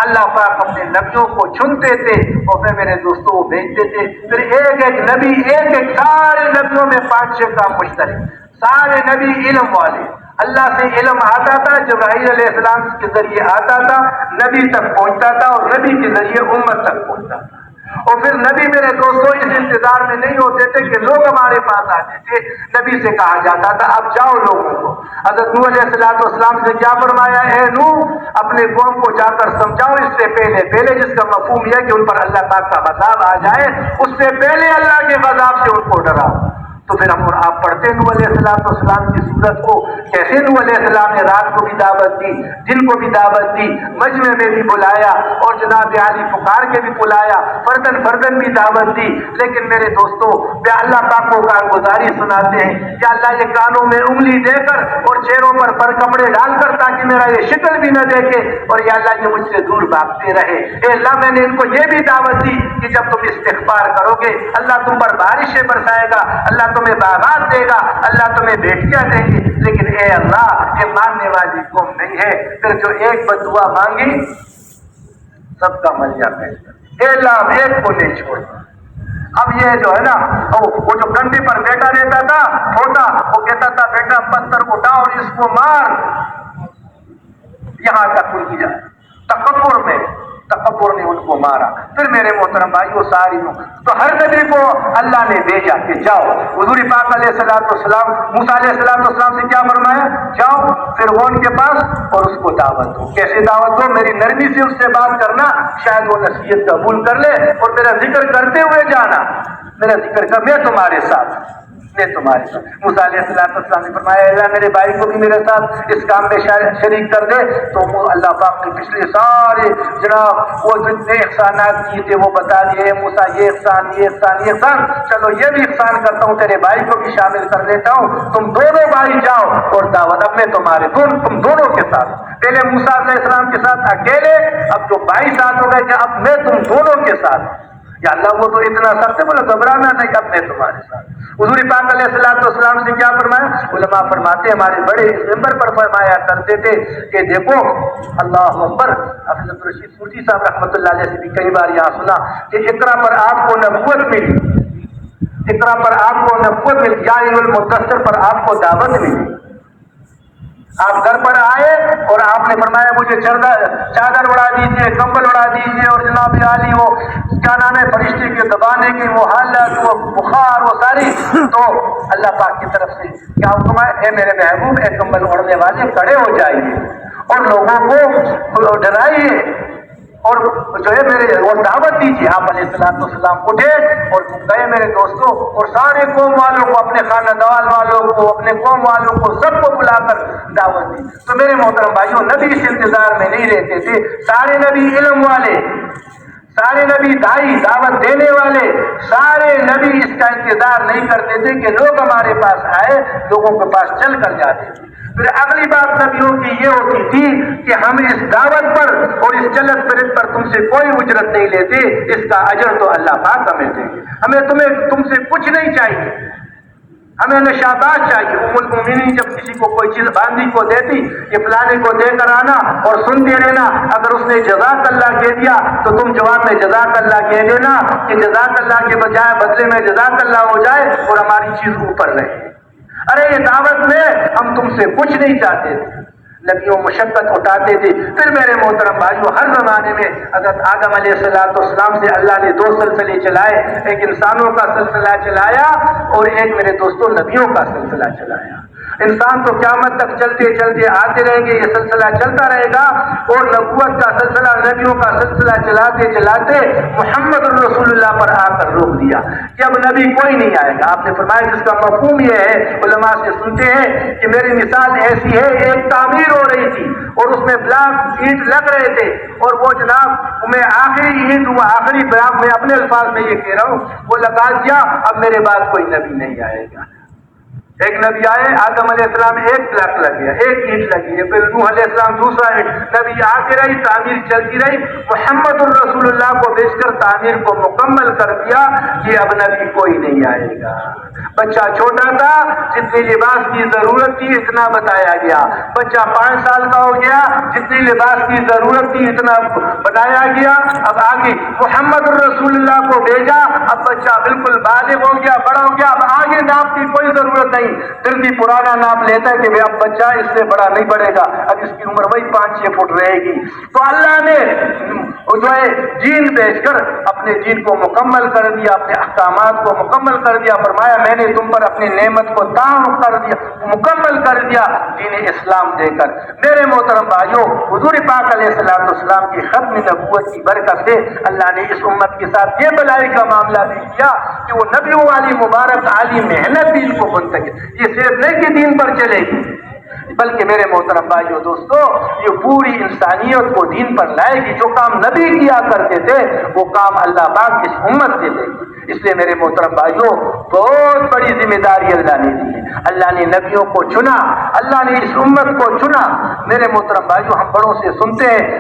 اللہ پاک اپنے نبیوں کو چنتے تھے اور پھر میرے دوستوں کو بھیجتے تھے. پھر ایک ایک نبی، ایک ایک سارے نبیوں میں 5-6 کام مشترک. سارے نبی علم والے، اللہ سے علم آتا تھا، جبرائیل علیہ السلام کے ذریعے آتا تھا، نبی تک پہنچتا تھا اور نبی کے ذریعے امت تک پہنچتا تھا. اور پھر نبی میرے دوستوں اس انتظار میں نہیں ہوتے تھے کہ لوگ ہمارے پاس آتے تھے. نبی سے کہا جاتا تھا اب جاؤ لوگوں کو. حضرت نوح علیہ السلام سے کیا فرمایا؟ اے نوح اپنے قوم کو جا کر سمجھاؤ اس سے پہلے جس کا مفہوم یہ کہ ان پر اللہ پاک کا عذاب آ جائے، اس سے پہلے اللہ کے عذاب سے ان کو ڈراؤ. تو پھر ہم اور آپ پڑھتے نوح علیہ السلام کی صورت کو، کیسے نوح علیہ السلام نے رات کو بھی دعوت دی، دن کو بھی دعوت دی، مجمع میں بھی بلایا اور جناب عالی پکار کے بھی بلایا، فردن بھی دعوت دی. لیکن میرے دوستوں اللہ پاک کو کارگزاری سناتے ہیں کہ اللہ یہ کانوں میں انگلی دے کر اور چہروں پر کپڑے ڈال کر تاکہ میرا یہ شکل بھی نہ دیکھے اور یا اللہ یہ مجھ سے دور بھاگتے رہے. اے اللہ میں نے ان کو یہ بھی دعوت دی کہ جب تم استغفار کرو گے اللہ تم پر بارشیں برسائے گا، اللہ تمہیں باغات دے گا، اللہ تمہیں بیٹیاں دیں گی. لیکن اے اللہ یہ ماننے والی قوم نہیں ہے. پھر جو ایک بددعا مانگی سب کا مل جاتا ہے. اے اللہ ہم ایک کو نہیں چھوڑنا. اب یہ جو ہے نا وہ جو کنڈی پر بیٹا رہتا تھا چھوٹا، وہ کہتا تھا بیٹا پتھر اٹھا اور اس کو مار. یہاں تک ان کی تکبر نے ان کو مارا. پھر میرے محترم بھائیو ساری تو ہر نبی کو اللہ نے بھیجا کہ جاؤ. حضور پاک علیہ السلام موسیٰ علیہ السلام سے کیا فرمایا؟ جاؤ فرعون کے پاس اور اس کو دعوت دو. کیسے دعوت دو؟ میری نرمی سے اس سے بات کرنا، شاید وہ نصیحت قبول کر لے اور میرا ذکر کرتے ہوئے جانا. میرا ذکر کر، میں تمہارے ساتھ. موسیٰ علیہ السلام نے فرمایا اللہ میرے بھائی کو بھی میرے ساتھ اس کام میں شریک کر دے. تو اللہ پاک نے پچھلے سارے جناب وہ جتنے احسانات کیے تھے وہ بتا دیے. موسیٰ یہ احسان، چلو یہ بھی احسان کرتا ہوں تیرے بھائی کو بھی شامل کر لیتا ہوں. تم دونوں بھائی جاؤ اور دعوت اب میں تم دونوں کے ساتھ. پہلے موسیٰ علیہ السلام کے ساتھ اکیلے، اب جو بھائی ساتھ ہو گئے کہ اب میں تم دونوں کے ساتھ. یا اللہ وہ تو اتنا سخت ہے، بولا گھبرانا نہیں، اب میں تمہارے ساتھ. حضور پاک علیہ السلام سے کیا فرمایا؟ علماء فرماتے ہمارے بڑے اس ممبر پر فرمایا کرتے تھے کہ دیکھو اللہ اکبر. حافظ عبدالرشید صوفی صاحب رحمۃ اللہ علیہ سے بھی کئی بار یہاں سنا کہ اقرا پر آپ کو نبوت ملی، اقرا پر آپ کو نبوت ملی، یا المدثر پر آپ کو دعوت ملی. آپ گھر پر آئے اور آپ نے فرمایا مجھے چادر اڑا دیجیے، کمبل اڑا دیجیے اور جناب عالی وہ کیا نام ہے فرشتے کے دبانے کی وہ حالت، وہ بخار، وہ ساری. تو اللہ پاک کی طرف سے کیا حکم ہے؟ اے میرے محبوب اے کمبل اڑنے والے کھڑے ہو جائیے اور لوگوں کو ڈرائیے. اور جو ہے میرے اور دعوت دیجیے. آپ علیہ السلام اٹھے اور گئے میرے دوستوں, اور سارے قوم والوں کو, اپنے خاندان والوں کو, اپنے قوم والوں کو, سب کو بلا کر دعوت دی. تو میرے محترم بھائیوں, نبی اس انتظار میں نہیں رہتے تھے. سارے نبی علم والے, سارے نبی دائی, دعوت دینے والے, سارے نبی اس کا انتظار نہیں کرتے تھے کہ لوگ ہمارے پاس آئے, لوگوں کے پاس چل کر جاتے تھے. پھر اگلی بات نبیوں کی یہ ہوتی تھی کہ ہم اس دعوت پر اور اس چلت پھرت پر تم سے کوئی اجرت نہیں لیتے, اس کا اجر تو اللہ پاک ہمیں دیں گے. ہمیں تم سے کچھ نہیں چاہیے, ہمیں نشابات چاہیے. ام المومنین جب کسی کو کوئی چیز باندھی کو دیتی کہ فلانے کو دے کر آنا اور سنتے رہنا, اگر اس نے جزاک اللہ کہہ دیا تو تم جواب میں جزاک اللہ کہہ دینا کہ جزاک اللہ کے بجائے بدلے میں جزاک اللہ ہو جائے اور ہماری چیز اوپر رہے. ارے یہ دعوت میں ہم تم سے کچھ نہیں چاہتے تھے. نبیوں مشقت اٹھاتے تھے. پھر میرے محترم بھائیوں, ہر زمانے میں حضرت آدم علیہ السلام سے اللہ نے دو سلسلے چلائے, ایک انسانوں کا سلسلہ چلایا اور ایک میرے دوستوں نبیوں کا سلسلہ چلایا. انسان تو قیامت تک چلتے چلتے آتے رہیں گے, یہ سلسلہ چلتا رہے گا. اور نبوت کا سلسلہ, نبیوں کا سلسلہ چلاتے چلاتے محمد الرسول اللہ پر آ کر روک دیا کہ اب نبی کوئی نہیں آئے گا. آپ نے فرمایا, جس کا مفہوم یہ ہے, علماء سے سنتے ہیں کہ میری مثال ایسی ہے, ایک تعمیر ہو رہی تھی اور اس میں بلاک اینٹ لگ رہے تھے, اور وہ جناب میں آخری اینٹ, وہ آخری بلاک, میں اپنے الفاظ میں یہ کہہ رہا ہوں, وہ لگا دیا. اب میرے بعد کوئی نبی نہیں آئے گا. ایک نبی آئے, آدم علیہ السلام, ایک بلاک لگ گیا, ایک اینٹ لگی ہے. پھر نوح علیہ السلام دوسرا اینٹ, نبی آتے رہی, تعمیر چلتی رہی. محمد الرسول اللہ کو بھیج کر تعمیر کو مکمل کر دیا کہ اب نبی کوئی نہیں آئے گا. بچہ چھوٹا تھا, جتنی لباس کی ضرورت تھی اتنا بتایا گیا. بچہ 5 سال کا ہو گیا, جتنی لباس کی ضرورت تھی اتنا بتایا گیا. اب آگے محمد الرسول اللہ کو بھیجا, اب بچہ بالکل بالغ ہو گیا, بڑا ہو گیا. اب آگے ناپ کی کوئی ضرورت نہیں, پھر بھی پرانا ناپ لیتا ہے کہ اب بچہ اس سے بڑا نہیں بڑھے گا, اب اس کی عمر وہی 5-6 فٹ رہے گی. تو اللہ نے جو ہے جین بھیج کر اپنے جین کو مکمل کر دیا, اپنے احکامات کو مکمل کر دیا. فرمایا میں نے تم پر اپنی نعمت کو تام کر دیا, مکمل کر دیا دین اسلام دے کر. میرے محترم بھائیوں, حضور پاک علیہ السلام کی ختم نبوت کی برکت سے اللہ نے اس امت کے ساتھ یہ بلائی کا معاملہ بھی کیا کہ وہ نبیوں والی مبارک عالی محنت دین کو منتقل, یہ صرف نہیں کہ دین پر چلے گی, بلکہ میرے محترم بھائیوں دوستو, یہ پوری انسانیت کو دین پر لائے گی. جو کام نبی کیا کرتے تھے وہ کام اللہ پاک اس امت سے لے گی. اس لیے میرے محترم بھائیوں, بہت بڑی ذمہ داری اللہ نے دی ہے. اللہ نے نبیوں کو چنا, اللہ نے اس امت کو چنا. میرے محترم بھائیوں, ہم بڑوں سے سنتے ہیں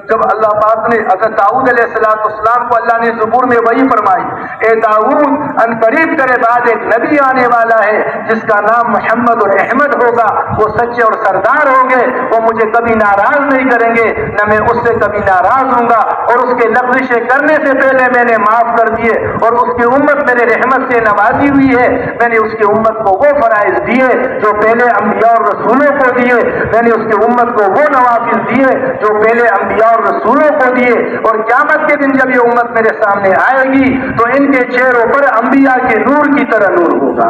جب اللہ پاک نے حضرت داؤد علیہ السلام کو اللہ نے زبور میں وہی فرمائی, اے داؤد ان قریب تیرے بعد ایک نبی آنے والا ہے جس کا نام محمد اور احمد ہوگا, وہ سچے اور سردار ہوں گے, وہ مجھے کبھی ناراض نہیں کریں گے, نہ میں اس سے کبھی ناراض ہوں گا, اور اس کے لغزشیں کرنے سے پہلے میں نے معاف کر دیے, اور اس کی امت میرے رحمت سے نوازی ہوئی ہے. میں نے اس کی امت کو وہ فرائض دیے جو پہلے انبیاء اور رسولوں کو دیے, میں نے اس کی امت کو وہ نوافل دیے جو پہلے انبیاء اور رسولوں کو دیے. اور قیامت کے دن جب یہ امت میرے سامنے آئے گی تو ان کے چہروں پر انبیاء کے نور کی طرح نور ہوگا.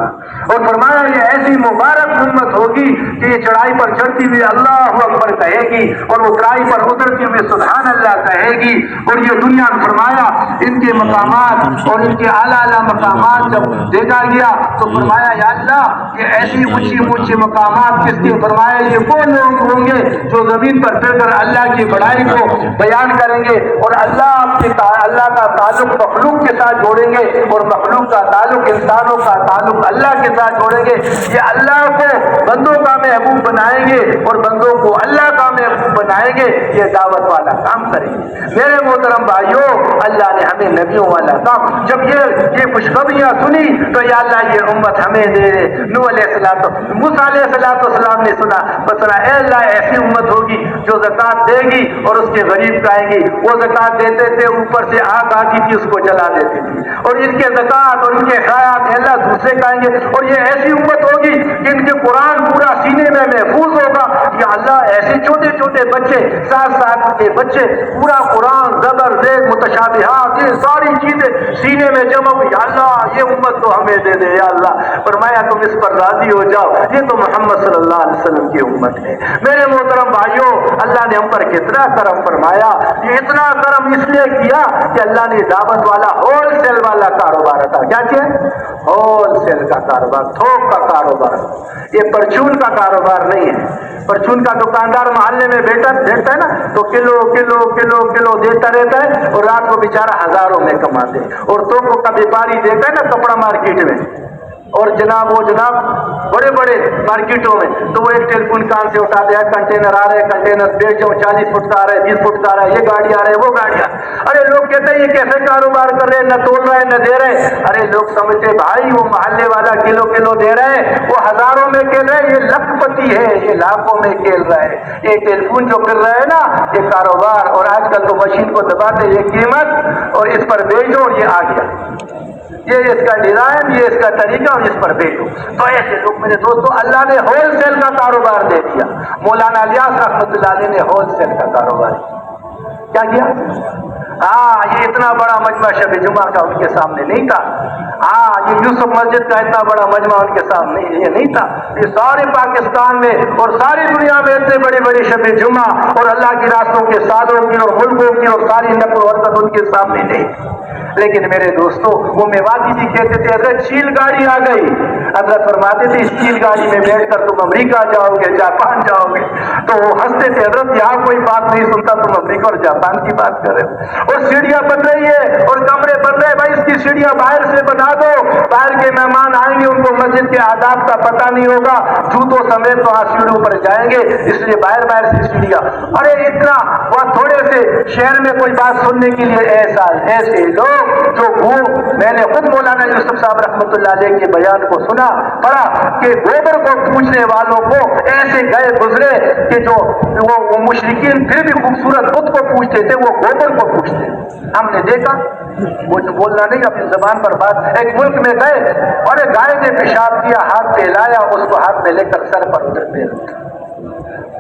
اور فرمایا یہ ایسی مبارک امت ہوگی کہ یہ چڑھائی پر چڑھتی ہوئی اللہ اکبر کہے گی, اور وہ چڑھائی پر اترتی ہوئی سبحان اللہ کہے گی. اور یہ دنیا میں فرمایا ان کے مقامات اور ان کے اعلیٰ اعلیٰ مقامات جب دیکھا گیا تو فرمایا یا اللہ یہ ایسی اونچی اونچی مقامات کس کے. فرمایا یہ وہ لوگ ہوں گے جو زمین پر پھر کر اللہ کی بڑائی کو بیان کریں گے, اور اللہ کا تعلق مخلوق کے ساتھ جوڑیں گے, اور مخلوق کا تعلق انسانوں کا تعلق اللہ کے ساتھ جوڑیں گے. یہ اللہ کو بندوں کا محبوب بنائیں گے اور بندوں کو اللہ کا محبوب بنائیں گے. یہ دعوت والا کام کریں گے. میرے محترم بھائیوں, اللہ نے ہمیں نبیوں والا کام, جب یہ خوشخبریاں سنی تو یا اللہ یہ امت ہمیں دے دے. نوح علیہ السلام, موسیٰ علیہ السلام نے سنا, بس اے اللہ ایسی امت ہوگی جو زکات دے گی اور اس کے غریب کھائے گی. وہ زکات دیتے تھے, اوپر سے آگ آتی تھی, اس کو جلا دیتے تھے, اور ان کے زکات اور ان کے خیرات اللہ دوسرے کھائیں گے. اور یہ ایسی امت ہوگی کہ ان کے قرآن پورا سینے میں محفوظ ہوگا. یا اللہ ایسے چھوٹے چھوٹے بچے 7 سال کے بچے پورا قرآن زبر زیر متشابہات یہ ساری چیزیں سینے میں جمع ہوئی. اللہ یہ امت تو ہمیں دے دے یا اللہ. فرمایا تم اس پر راضی ہو جاؤ, یہ تو محمد صلی اللہ علیہ وسلم کی امت ہے. میرے محترم بھائیوں, اللہ نے ہم پر کتنا کرم فرمایا. یہ اتنا کرم اس لیے کیا کہ اللہ نے دعوت والا ہول سیل والا کاروبار تھا. کیا کیا؟ ہول سیل کا کاروبار, تھوک کا کاروبار. یہ پرچون کا کاروبار نہیں ہے. پرچون کا دکاندار محلے میں بیٹھتا ہے نا تو کلو کلو کلو کلو دیتا رہتا ہے اور رات کو بیچارہ ہزاروں میں کماتے. اور تو کو کا بیپاری دیتا ہے نا کپڑا مارکیٹ میں, اور جناب وہ جناب بڑے بڑے مارکیٹوں میں, تو وہ ایک ٹیلی فون کان سے اٹھاتے ہیں, کنٹینر آ رہے, کنٹینر بیچ جاؤ, 40 فٹ کا آ رہا ہے, 20 فٹ کا آ رہا ہے, یہ گاڑی آ رہے ہے, وہ گاڑی آ رہا ہے. ارے لوگ کہتے ہیں یہ کیسے کاروبار کر رہے ہیں, نہ تول رہے نہ دے رہے. ارے لوگ سمجھتے بھائی وہ محلے والا کلو کلو دے رہے ہیں, وہ ہزاروں میں کھیل رہے, یہ لکھ پتی ہے, یہ لاکھوں میں کھیل رہا ہے. یہ ٹیلی فون جو کر رہے ہیں نا یہ کاروبار, اور آج کل تو مشین کو دباتے یہ قیمت اور اس پر بیچو, اور یہ آ گیا, یہ اس کا ڈیزائن, یہ اس کا طریقہ, اور اس پر بیچو. تو ایسے لوگ میرے دوستوں اللہ نے ہول سیل کا کاروبار دے دیا. مولانا الیاس رحمۃ اللہ علیہ نے ہول سیل کا کاروبار کیا کیا؟ یہ اتنا بڑا مجمع شب جمعہ کا ان کے سامنے نہیں تھا. یہ یوسف مسجد کا اتنا بڑا مجمع ان کے سامنے یہ نہیں تھا. یہ سارے پاکستان میں اور ساری دنیا میں اتنے بڑے بڑے شب جمعہ اور اللہ کی راستوں کے سادوں کی اور ملکوں کی اور ساری نقل و حرکت ان کے سامنے نہیں. لیکن میرے دوستوں وہ میواتی جی کہتے تھے حضرت چیل گاڑی آ گئی. حضرت فرماتے تھے اس چیل گاڑی میں بیٹھ کر تم امریکہ جاؤ گے, جاپان جاؤ گے. تو وہ ہنستے تھے, حضرت یہاں کوئی بات نہیں سنتا, تم امریکہ اور جاپان کی بات کر رہے ہو. اور سیڑھیاں بن رہی ہے اور کمرے بن رہے, بھائی اس کی سیڑھیاں باہر سے بنا دو, باہر کے مہمان آئیں گے ان کو مسجد کے آداب کا پتہ نہیں ہوگا, جوتوں سمیت وہاں سیڑھیوں پر جائیں گے, اس لیے باہر سے سیڑھیاں. ارے اتنا وہ تھوڑے سے شہر میں کوئی بات سننے کے لیے ایسے لوگ جو میں نے خود مولانا یوسف صاحب رحمۃ اللہ علیہ کے بیان کو سنا پڑھا کہ گوبر کو پوجنے والوں کو ایسے گئے گزرے کہ جو وہ مشرکین پھر بھی خوبصورت بت کو پوجتے تھے, وہ گوبر کو پوجتے. ہم نے دیکھا, وہ جو بولنا نہیں اپنی زبان پر بات. ایک ملک میں گئے اور ایک گائے نے پیشاب کیا, ہاتھ پہ لایا, اس کو ہاتھ میں لے کر سر پر اترتے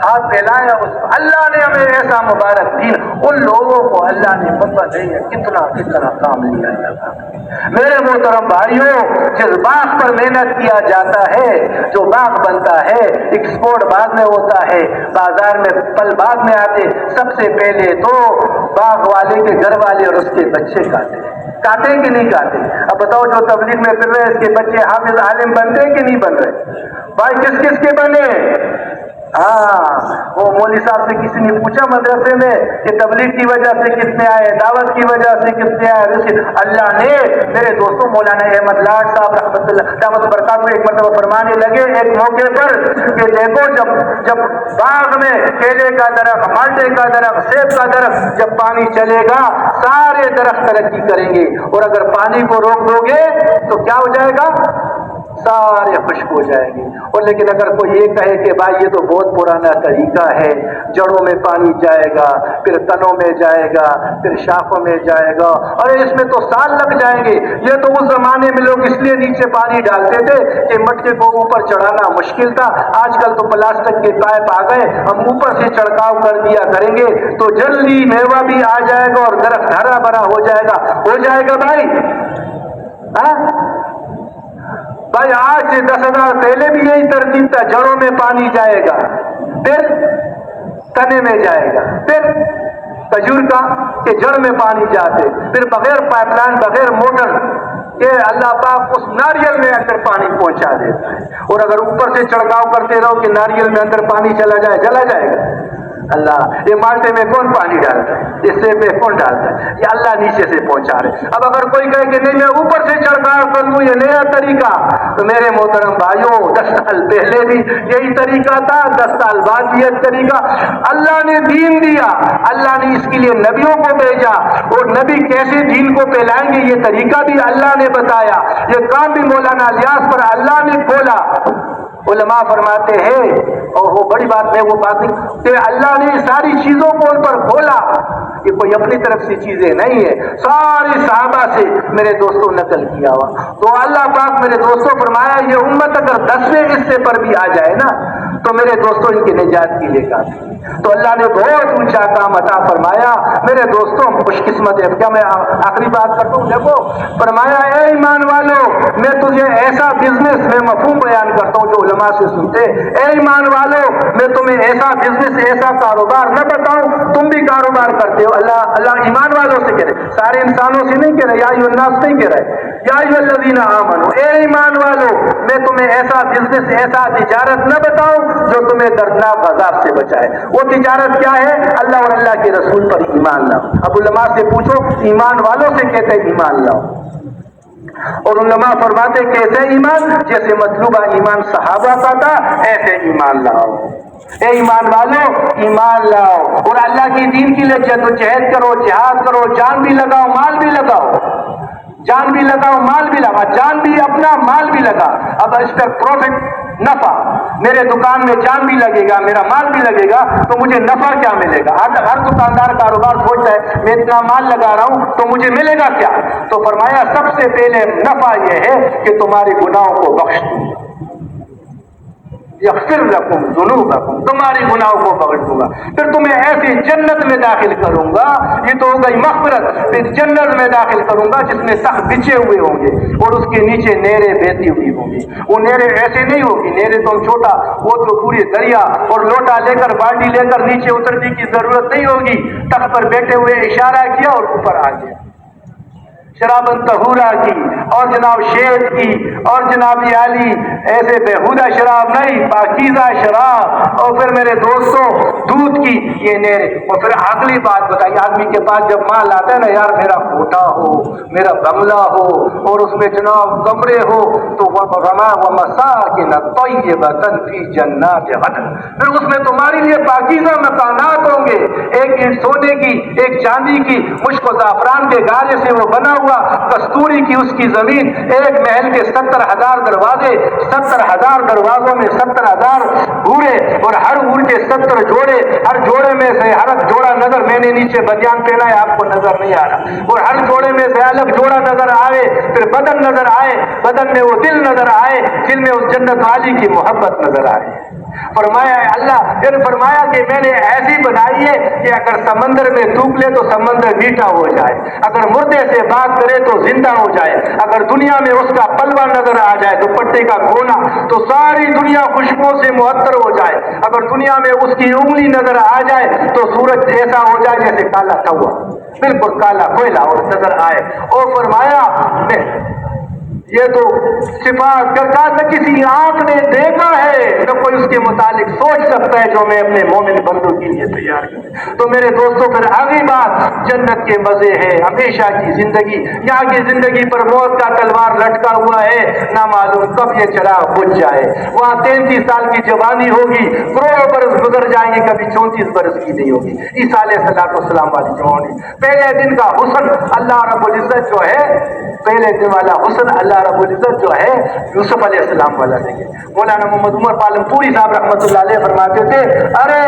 ہاتھ پھیلایا اس کو. اللہ نے ہمیں ایسا مبارک دین, ان لوگوں کو اللہ نے پتہ نہیں ہے کتنا کتنا کام لیا جاتا ہے. میرے محترم بھائیوں, جس باغ پر محنت کیا جاتا ہے, جو باغ بنتا ہے, ایکسپورٹ بعد میں ہوتا ہے, بازار میں پل بعد میں آتے, سب سے پہلے تو باغ والے کے گھر والے اور اس کے بچے کاٹیں کہ نہیں کاٹیں؟ اب بتاؤ جو تبلیغ میں پھر رہے اس کے بچے حافظ عالم بنتے ہیں کہ نہیں بن رہے؟ بھائی کس کس کے بنے؟ وہ مولوی صاحب سے کسی نے پوچھا مدرسے میں کہ تبلیغ کی وجہ سے کتنے آئے, دعوت کی وجہ سے کتنے آئے. اللہ نے میرے دوستوں مولانا احمد لاڈ صاحب رحمۃ اللہ دعوت برکات کو ایک مرتبہ فرمانے لگے ایک موقع پر کہ دیکھو جب باغ میں کیلے کا درخت, مالٹے کا درخت, سیب کا درخت, جب پانی چلے گا سارے درخت ترقی کریں گے, اور اگر پانی کو روک دو گے تو کیا ہو جائے گا؟ سارے خشک ہو جائیں گے. اور لیکن اگر کوئی یہ کہے کہ بھائی یہ تو بہت پرانا طریقہ ہے, جڑوں میں پانی جائے گا, پھر تنوں میں جائے گا, پھر شاخوں میں جائے گا, اور اس میں تو سال لگ جائیں گے. یہ تو اس زمانے میں لوگ اس لیے نیچے پانی ڈالتے تھے کہ مٹکے کو اوپر چڑھانا مشکل تھا. آج کل تو پلاسٹک کے پائپ آ گئے, ہم اوپر سے چھڑکاؤ کر دیا کریں گے تو جلدی میوہ بھی آ جائے گا اور درخت ہرا بھرا ہو جائے گا بھائی. بھائی آج سے 10,000 پہلے بھی یہی ترتیب تھا, جڑوں میں پانی جائے گا, پھر تنے میں جائے گا, پھر کھجور کا کہ جڑ میں پانی جاتے, پھر بغیر پائپ لائن بغیر موٹر کہ اللہ پاک اس ناریل میں اندر پانی پہنچا دیتا ہے. اور اگر اوپر سے چھڑکاؤ کرتے رہو کہ ناریل میں اندر پانی چلا جائے گا. اللہ, یہ مالٹے میں کون پانی ڈالتا ہے, اس سے میں کون ڈالتا ہے؟ یہ اللہ نیچے سے پہنچا رہے. اب اگر کوئی کہے کہ نہیں میں اوپر سے چھڑکاؤ کر لوں یہ نیا طریقہ, تو میرے محترم بھائیوں 10 سال پہلے بھی یہی طریقہ تھا, 10 سال بعد بھی یہ طریقہ. اللہ نے دین دیا, اللہ نے اس کے لیے نبیوں کو بھیجا, اور نبی کیسے دین کو پھیلائیں گے یہ طریقہ بھی اللہ نے بتایا, یہ کام بھی مولانا الیاس پر اللہ نے کھولا. علماء فرماتے ہیں, اور وہ بڑی بات ہے, وہ بات نہیں کہ اللہ نے ساری چیزوں کو ان پر کھولا, یہ کوئی اپنی طرف سے چیزیں نہیں ہے, ساری صحابہ سے میرے دوستوں نقل کیا ہوا. تو اللہ پاک میرے دوستوں فرمایا یہ امت اگر 10ویں حصے پر بھی آ جائے نا تو میرے دوستوں ان کی نجات کے لیے کافی ہے۔ تو اللہ نے بہت اونچا کام عطا فرمایا میرے دوستوں، خوش قسمت ہے۔ کیا میں آخری بات کرتا ہوں؟ دیکھو فرمایا اے ایمان والو، میں تجھے ایسا بزنس، میں مفہوم بیان کرتا ہوں جو علماء سے سنتے، اے ایمان والو میں تمہیں ایسا بزنس، ایسا کاروبار نہ بتاؤں، تم بھی کاروبار کرتے ہو۔ اللہ ایمان والوں سے کہہ رہے، سارے انسانوں سے نہیں کہہ رہے، یا ایھا الناس نہیں کہہ رہے، یا ایھا الذین آمنوا، اے ایمان والو میں تمہیں ایسا بزنس، ایسا تجارت نہ بتاؤں جو تمہیں دردناک عذاب سے بچائے۔ وہ تجارت کیا ہے؟ اللہ اور اللہ کے رسول پر ایمان لاؤ۔ اب علماء سے پوچھو، ایمان والوں سے کہتے ہیں ایمان لاؤ، اور علماء فرماتے کیسے ایمان؟ جیسے مطلوبہ ایمان صحابہ کا تھا ایسے ایمان لاؤ۔ اے ایمان والو ایمان لاؤ اور اللہ کی دین کے لیے جدوجہد کرو، جہاد کرو، جان بھی لگاؤ، مال بھی لگاؤ، جان بھی لگاؤ، مال بھی لگا، جان بھی اپنا، مال بھی لگا۔ اب اس پر پروفٹ، نفع، میرے دکان میں جان بھی لگے گا، میرا مال بھی لگے گا، تو مجھے نفع کیا ملے گا؟ ہر دکاندار کاروبار سوچتا ہے میں اتنا مال لگا رہا ہوں تو مجھے ملے گا کیا؟ تو فرمایا سب سے پہلے نفع یہ ہے کہ تمہارے گناہوں کو بخش دوں، یغفر لکم ذنوبکم، تمہاری گناہوں کو بخش دوں گا، پھر تمہیں ایسی جنت میں داخل کروں گا، یہ تو ہو گئی مغفرت، پھر جنت میں داخل کروں گا جس میں تخت بچھے ہوئے ہوں گے اور اس کے نیچے نہریں بہتی ہوئی ہوں گی۔ وہ نہریں ایسے نہیں ہوگی، نہریں تو چھوٹا، وہ تو پوری دریا، اور لوٹا لے کر، بالٹی لے کر نیچے اترنے کی ضرورت نہیں ہوگی، تخت پر بیٹھے ہوئے اشارہ کیا اور اوپر آ گیا۔ شرابن طہورا کی، اور جناب شید کی، اور جناب علی ایسے بےہودہ شراب نہیں، پاکیزہ شراب، اور پھر میرے دوستوں دودھ کی یہ نہریں۔ اور پھر اگلی بات بتائی، آدمی کے پاس جب مال آتا ہے نا، یار میرا کوٹا ہو، میرا بنگلہ ہو، اور اس میں جناب کمرے ہو، تو وَمَسَاكِنَ طَيِّبَةً فِي جَنَّاتِ عَدْنٍ، پھر اس میں تمہارے لیے پاکیزہ مکانات ہوں گے، ایک اینٹ سونے کی، ایک چاندی کی، مشک و زعفران کے گارے سے وہ بنا ہوا، کستوری کی اس کی زمین، ایک محل کے 70,000 دروازے، 70,000 دروازوں میں 70,000 حورے، اور ہر حور کے 70 جوڑے، ہر جوڑے میں سے ہر جوڑا نظر، میں نے نیچے بنیان پہنا ہے آپ کو نظر نہیں آ رہا، اور ہر جوڑے میں سے الگ جوڑا نظر آئے، پھر بدن نظر آئے، بدن میں وہ دل نظر آئے، دل میں اس جنت والی کی محبت نظر آئے۔ فرمایا اللہ پھر فرمایا کہ میں نے ایسی بنائی ہے کہ اگر سمندر میں تھوک لے تو سمندر میٹھا ہو جائے، اگر مردے سے بات کرے تو زندہ ہو جائے، اگر دنیا میں اس کا پلوا نظر آ جائے دوپٹے کا کونا تو ساری دنیا خوشبو سے معطر ہو جائے، اگر دنیا میں اس کی انگلی نظر آ جائے تو سورج ایسا ہو جائے جیسے کالا کوا، بالکل کالا کوئلہ اور نظر آئے۔ اور فرمایا یہ تو صفات کرتا نہ کسی آنکھ نے دیکھا ہے نہ کوئی اس کے متعلق سوچ سکتا ہے جو میں اپنے مومن بندوں کے لیے تیار کروں۔ تو میرے دوستوں پھر آگے بات جنت کے مزے ہیں، ہمیشہ کی زندگی، یہاں کی زندگی پر موت کا تلوار لٹکا ہوا ہے، نہ معلوم کب یہ چراغ بجھ جائے۔ وہاں 33 سال کی جوانی ہوگی، کروڑوں برس گزر جائیں گے، کبھی 34 برس کی نہیں ہوگی۔ عیسیٰ علیہ السلام والی جوانی، پہلے دن کا حسن اللہ رب العزت جو ہے، پہلے دن والا حسن اللہ رب العزت جو ہے یوسف علیہ السلام والا دیکھے۔ مولانا محمد عمر پالم پوری صاحب رحمۃ اللہ علیہ فرماتے تھے، ارے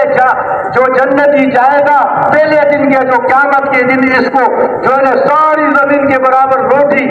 جو جنتی جائے گا پہلے دن کے، جو قیامت کے دن اس کو جو ہے ساری زمین کے برابر روٹی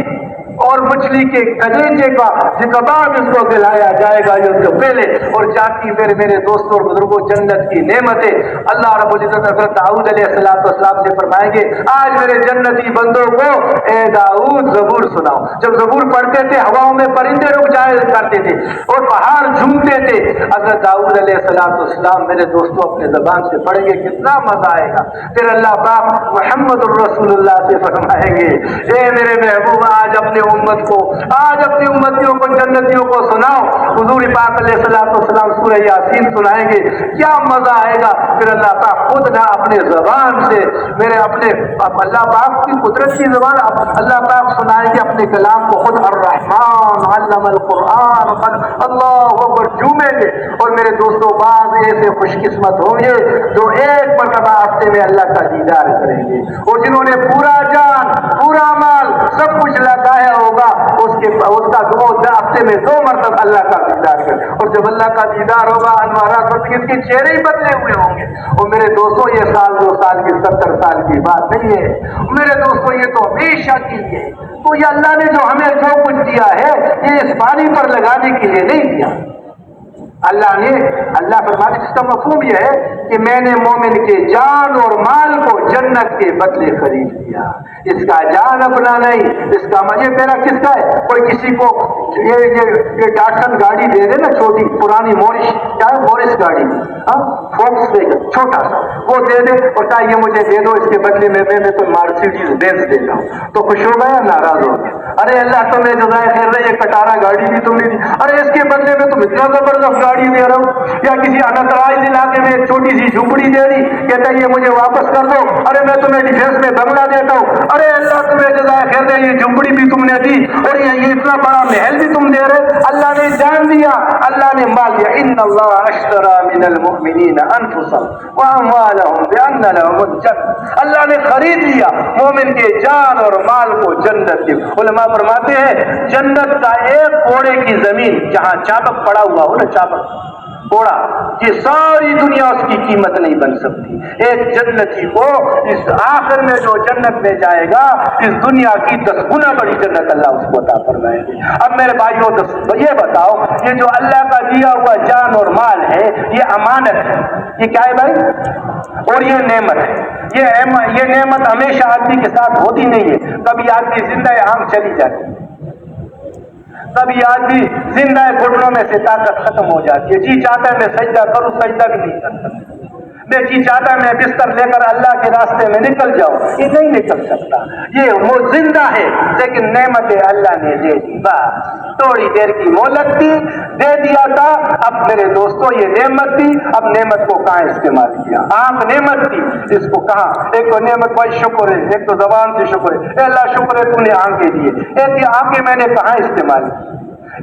اور مچھلی کے کلیجے کا کباب اس کو کھلایا جائے گا جو پہلے، اور جاتی میرے دوستوں اور بزرگوں جنت کی نعمتیں اللہ رب العزت حضرت داؤد علیہ السلام سے فرمائیں گے، آج میرے جنتی بندوں کو اے داؤد زبور سناؤ۔ جب زبور پڑھتے تھے ہواؤں میں پرندے رک جایا کرتے تھے اور پہاڑ جھومتے تھے، حضرت داؤد علیہ السلام میرے دوستوں اپنے زبان سے پڑھیں گے، کتنا مزہ آئے گا۔ پھر اللہ پاک محمد الرسول اللہ سے فرمائیں گے، اے میرے محبوب آج اپنے امت کو، آج اپنی امتیوں کو، جنتیوں کو سناؤ۔ حضور پاک علیہ السلام سورہ یاسین سنائیں گے، کیا مزہ آئے گا۔ پھر اللہ پاک خود نہ اپنے زبان سے اللہ پاک کی قدرت کی زبان اللہ پاک سنائیں گے اپنے کلام کو خود، الرحمن علم القرآن، اللہ اکبر جھومیں گے۔ اور میرے دوستوں بعض ایسے خوش قسمت ہوں گے جو ایک مرتبہ ہفتے میں اللہ کا دیدار کریں گے، اور جنہوں نے پورا جان، پورا مال، سب کچھ لگایا ہوگا، اس کا ہفتے میں 2 مرتبہ اللہ کا دیدار کرے، اور جب اللہ کا دیدار ہوگا انوارات پر اس کے چہرے ہی بدلے ہوئے ہوں گے۔ اور میرے دوستوں یہ سال 2 سال کی 70 سال کی بات نہیں ہے میرے دوستوں، یہ تو ہمیشہ کے لیے۔ تو یہ اللہ نے جو ہمیں جو کچھ دیا ہے یہ اس پانی پر لگانے کے لیے نہیں دیا، اللہ فرماتے اس کا مفہوم یہ ہے کہ میں نے مومن کے جان اور مال کو جنت کے بدلے خرید لیا. اس کا جان اپنا نہیں، اس کا یہ میرا کس کا ہے؟ کوئی کسی کو یہ ڈاٹسن گاڑی دے دے نا، چھوٹی پرانی مورش، کیا ہے مورس گاڑی، فوکس ویگن چھوٹا سا، وہ دے دے اور کہا یہ مجھے دے دو، اس کے بدلے میں تو مرسیڈیز بینز دیتا ہوں، تو خوش ہو گیا ناراض ہو گیا؟ ارے اللہ تمہیں جزائے خیر دے، یہ کٹارا گاڑی بھی تم نے دی، ارے اس کے بدلے میں تم اتنا زبردست گاڑی دے رہا ہوں. یا کسی انتراج علاقے میں ایک چھوٹی سی جھوپڑی دے دی، کہتا ہے یہ مجھے واپس کر دو، ارے میں تمہیں ڈیفینس میں بنگلہ دیتا ہوں. ارے اللہ تمہیں جزائے خیر دے، یہ جھوپڑی بھی تم نے دی اور یہ اتنا بڑا محل بھی تم دے رہے. اللہ نے جان دیا، اللہ نے مال دیا. ان اللہ اشترى من المؤمنین انفسهم واموالهم بان لهم الجنہ. اللہ نے خرید لیا مومن کے جان اور مال کو جنت کی. علماء فرماتے ہیں جنت کا ایک کوڑے کی زمین جہاں چابک پڑا ہوا ہو نا، چابک کوڑا، یہ ساری دنیا اس کی قیمت نہیں بن سکتی. ایک جنتی کو اس آخر میں جو جنت میں جائے گا، اس دنیا کی 10 گنا بڑی جنت اللہ اس کو عطا فرمائے گی. اب میرے بھائیوں یہ بتاؤ، یہ جو اللہ کا دیا ہوا جان اور مال ہے، یہ امانت ہے. یہ کیا ہے بھائی؟ اور یہ نعمت ہے. یہ نعمت ہمیشہ آدمی کے ساتھ ہوتی نہیں ہے. کبھی آدمی زندہ آنکھ چلی جاتی ہے، کبھی آدمی زندہ گھٹنوں میں سے طاقت ختم ہو جاتی ہے. جی چاہتا ہے میں سجدہ کروں، سجدہ بھی نہیں کر سکتا. میں جی چاہتا ہے میں بستر لے کر اللہ کے راستے میں نکل جاؤں، یہ نہیں نکل سکتا. یہ وہ زندہ ہے لیکن نعمت اللہ نے دے دی، بس تھوڑی دیر کی مہلت تھی، دے دیا تھا. اب میرے دوستو یہ نعمت تھی، اب نعمت کو کہاں استعمال کیا؟ آنکھ نعمت تھی، اس کو کہاں؟ ایک تو نعمت بھائی شکر ہے، ایک تو زبان سے شکر ہے، اے اللہ شکر ہے تم نے آنکھیں دیے. ایسی آنکھیں میں نے کہاں استعمال کی؟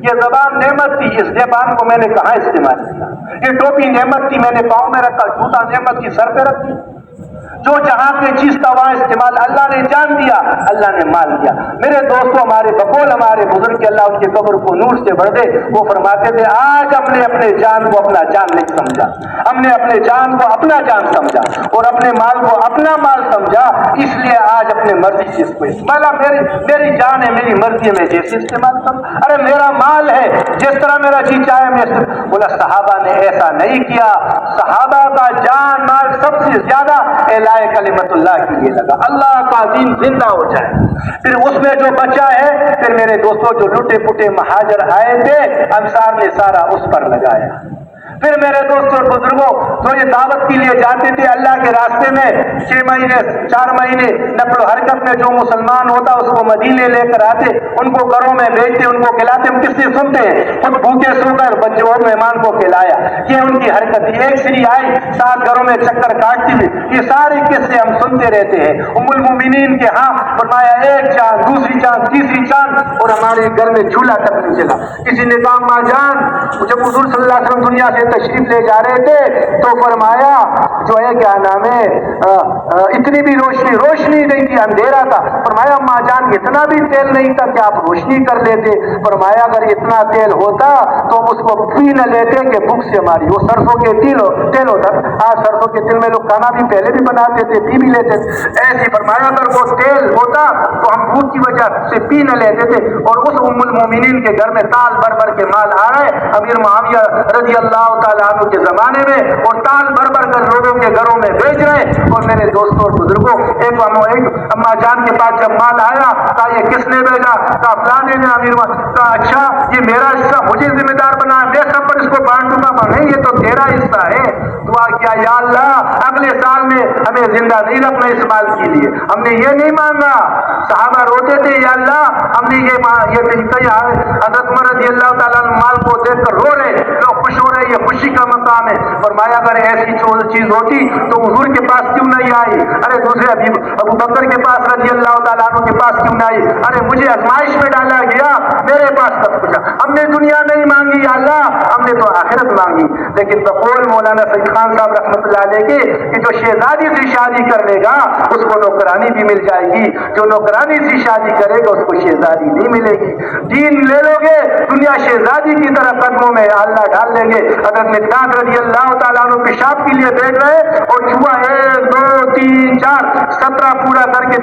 یہ زبان نعمت تھی، اس زبان کو میں نے کہاں استعمال کیا؟ یہ ٹوپی نعمت تھی، میں نے پاؤں میں رکھا. جوتا نعمت کی، سر پہ رکھی. جو جہاں کی چیز کا وہاں استعمال. اللہ نے جان دیا، اللہ نے مال دیا. میرے دوستوں، ہمارے بقول ہمارے بزرگ کے اللہ ان کی قبر کو نور سے بھر دے، وہ فرماتے تھے آج ہم نے اپنے جان کو اپنا جان نہیں سمجھا، ہم نے اپنے جان کو اپنا جان سمجھا اور اپنے مال کو اپنا مال سمجھا. اس لیے آج اپنے مرضی سے اس کو استعمال. میری جان ہے، میری مرضی ہے، میں جیسے استعمال کروں. ارے میرا مال ہے، جس طرح میرا جی چاہے میں. بولا صحابہ نے ایسا نہیں کیا. صحابہ کا جان مال سب سے زیادہ اعلاء کلمت اللہ کے لیے لگا، اللہ کا دین زندہ ہو جائے. پھر اس میں جو بچا ہے، پھر میرے دوستوں جو لٹے پٹے مہاجر آئے تھے، انصار نے سارا اس پر لگایا. پھر میرے دوستوں اور بزرگوں جو یہ دعوت کے لیے جاتے تھے اللہ کے راستے میں، 6 مہینے 4 مہینے نقل و حرکت میں جو مسلمان ہوتا اس کو مدینے لے کر آتے، ان کو گھروں میں بیچتے، ان کو کھلاتے. ہم کس سے سنتے ہیں؟ خود بھوکے سو کر بچوں اور مہمان کو کھلایا. یہ ان کی حرکت. ایک سری آئی 7 گھروں میں چکر کاٹتی ہوئی. یہ سارے قصے ہم سنتے رہتے ہیں. ام المومنین کے ہاں فرمایا ایک چاند، دوسری چاند، تیسری چاند، اور ہمارے گھر میں چولہا تک نہیں چلا. کسی نے کہا ماں جان، جب حضور صلی اللہ علیہ وسلم دنیا سے تشریف لے جا رہے تھے تو فرمایا جو ہے کیا نام ہے، اتنی بھی روشنی نہیں تھی، اندھیرا تھا. فرمایا ماں جان اتنا بھی تیل نہیں تھا کہ آپ روشنی کر لیتے. فرمایا اگر اتنا تیل ہوتا تو ہم اس کو پی نہ لیتے کہ بھوک سے ہماری. وہ سرسوں کے تیل ہوتا. آج سرسوں کے تیل میں لوگ کھانا بھی پہلے بھی بناتے تھے، پی بھی لیتے تھے. ایسی فرمایا اگر وہ تیل ہوتا تو ہم بھوک کی وجہ سے پی نہ لیتے تھے. اور اس ام المومنین کے گھر میں تال بھر بھر کے مال آ رہے امیر معاویہ رضی اللہ تعالیٰ عنہ کے زمانے میں، اور تال بھر بھر کر لوگوں کے گھروں میں بیچ رہے. اور میرے دوستوں اور بزرگوں، ایک اما جان کے پاس جب مال آیا کہا یہ کس نے بھیجا؟ کہا فلانے نے. امیر کہا اچھا یہ میرا حصہ، مجھے ذمہ دار بنا، میں سب پر اس کو بانٹ دوں گا. نہیں یہ تو تیرا حصہ ہے. دعا کیا یا اللہ اگلے سال میں ہمیں زندہ نہیں رکھنا اس مال کے لیے. ہم نے یہ نہیں مانگا. صحابہ روتے تھے یا اللہ ہم نے یہ حضرت عمر رضی اللہ تعالیٰ مال کو دیکھ کر رو رہے، لوگ خوش ہو رہے، یہ خوشی کا مقام ہے. فرمایا اگر ایسی چیز ہوتی تو حضور کے پاس کیوں نہیں آئی؟ ارے دوسرے ابو بکر کے پاس رضی اللہ تعالیٰ عنہ کے پاس کیوں نہیں آئی؟ ارے مجھے آزمائش میں ڈالا گیا، میرے پاس سب کچھ. ہم نے دنیا نہیں مانگی یا اللہ، ہم نے تو آخرت مانگی. لیکن بقول مولانا سید خان صاحب رحمۃ اللہ علیہ کے کہ جو شہزادی سے شادی کر لے گا اس کو نوکرانی بھی مل جائے گی، جو نوکرانی سے شادی کرے گا اس کو شہزادی نہیں ملے گی. دین لے لو گے دنیا شہزادی کی طرح قدموں میں اللہ ڈال لیں گے. اگر مقداد رضی اللہ تعالیٰ عنہ پیشاب کے لیے بیٹھ رہے اور چھوا 1 2 3 4 17 پورا کر کے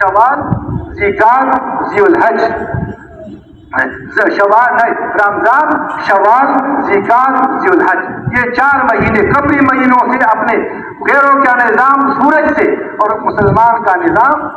شوال، ذیقعد، ذی الحج، شوال ہے رمضان، شوال، ذیقعد، ذی الحج، یہ 4 مہینے قبلی مہینوں سے اپنے غیروں کا نظام سورج سے اور مسلمان کا نظام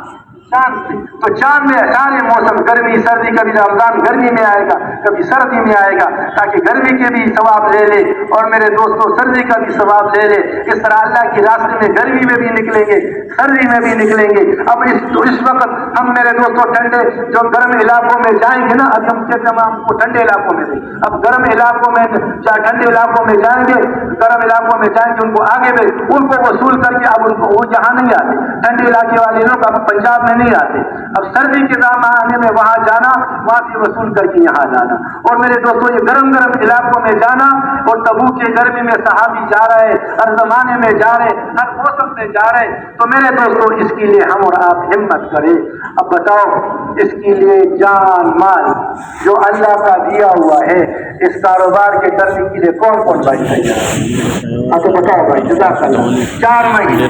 چاند سے. تو چاند میں سارے موسم گرمی سردی، کبھی رمضان گرمی میں آئے گا کبھی سردی میں آئے گا تاکہ گرمی کے بھی ثواب لے لے اور میرے دوستوں سردی کا بھی ثواب لے لے. اس طرح اللہ کے راستے میں گرمی میں بھی نکلیں گے سردی میں بھی نکلیں گے. اب اس وقت ہم میرے دوستوں ٹھنڈے جو گرم علاقوں میں جائیں گے نا، ابھی ہم کہتے ہیں ہم کو ٹھنڈے علاقوں میں بھی، اب گرم علاقوں میں ٹھنڈے علاقوں میں جائیں گے، گرم علاقوں میں جائیں گے، ان کو آگے میں ان کو وصول کر کے اب ان کو وہ جہاں نہیں آتے ٹھنڈے علاقے والے لوگ اب پنجاب میں نہیں آتے. اب سردی کے زمانے میں وہاں جانا، وہاں سے وصول کر کے یہاں جانا. اور میرے دوستوں یہ گرم علاقوں میں جانا، اور تبوک کے گرمی میں صحابی جا رہے، ہر زمانے میں جا رہے، ہر موسم میں جا رہے. تو میرے دوستوں اس کے لیے ہم اور آپ ہمت کریں. اب بتاؤ اس کے لیے جان مال جو اللہ کا دیا ہوا ہے اس کاروبار کے کرنے کے لیے کون کون بھائی چاہیے؟ آپ تو بتاؤ بھائی. جزاک اللہ. 4 مہینے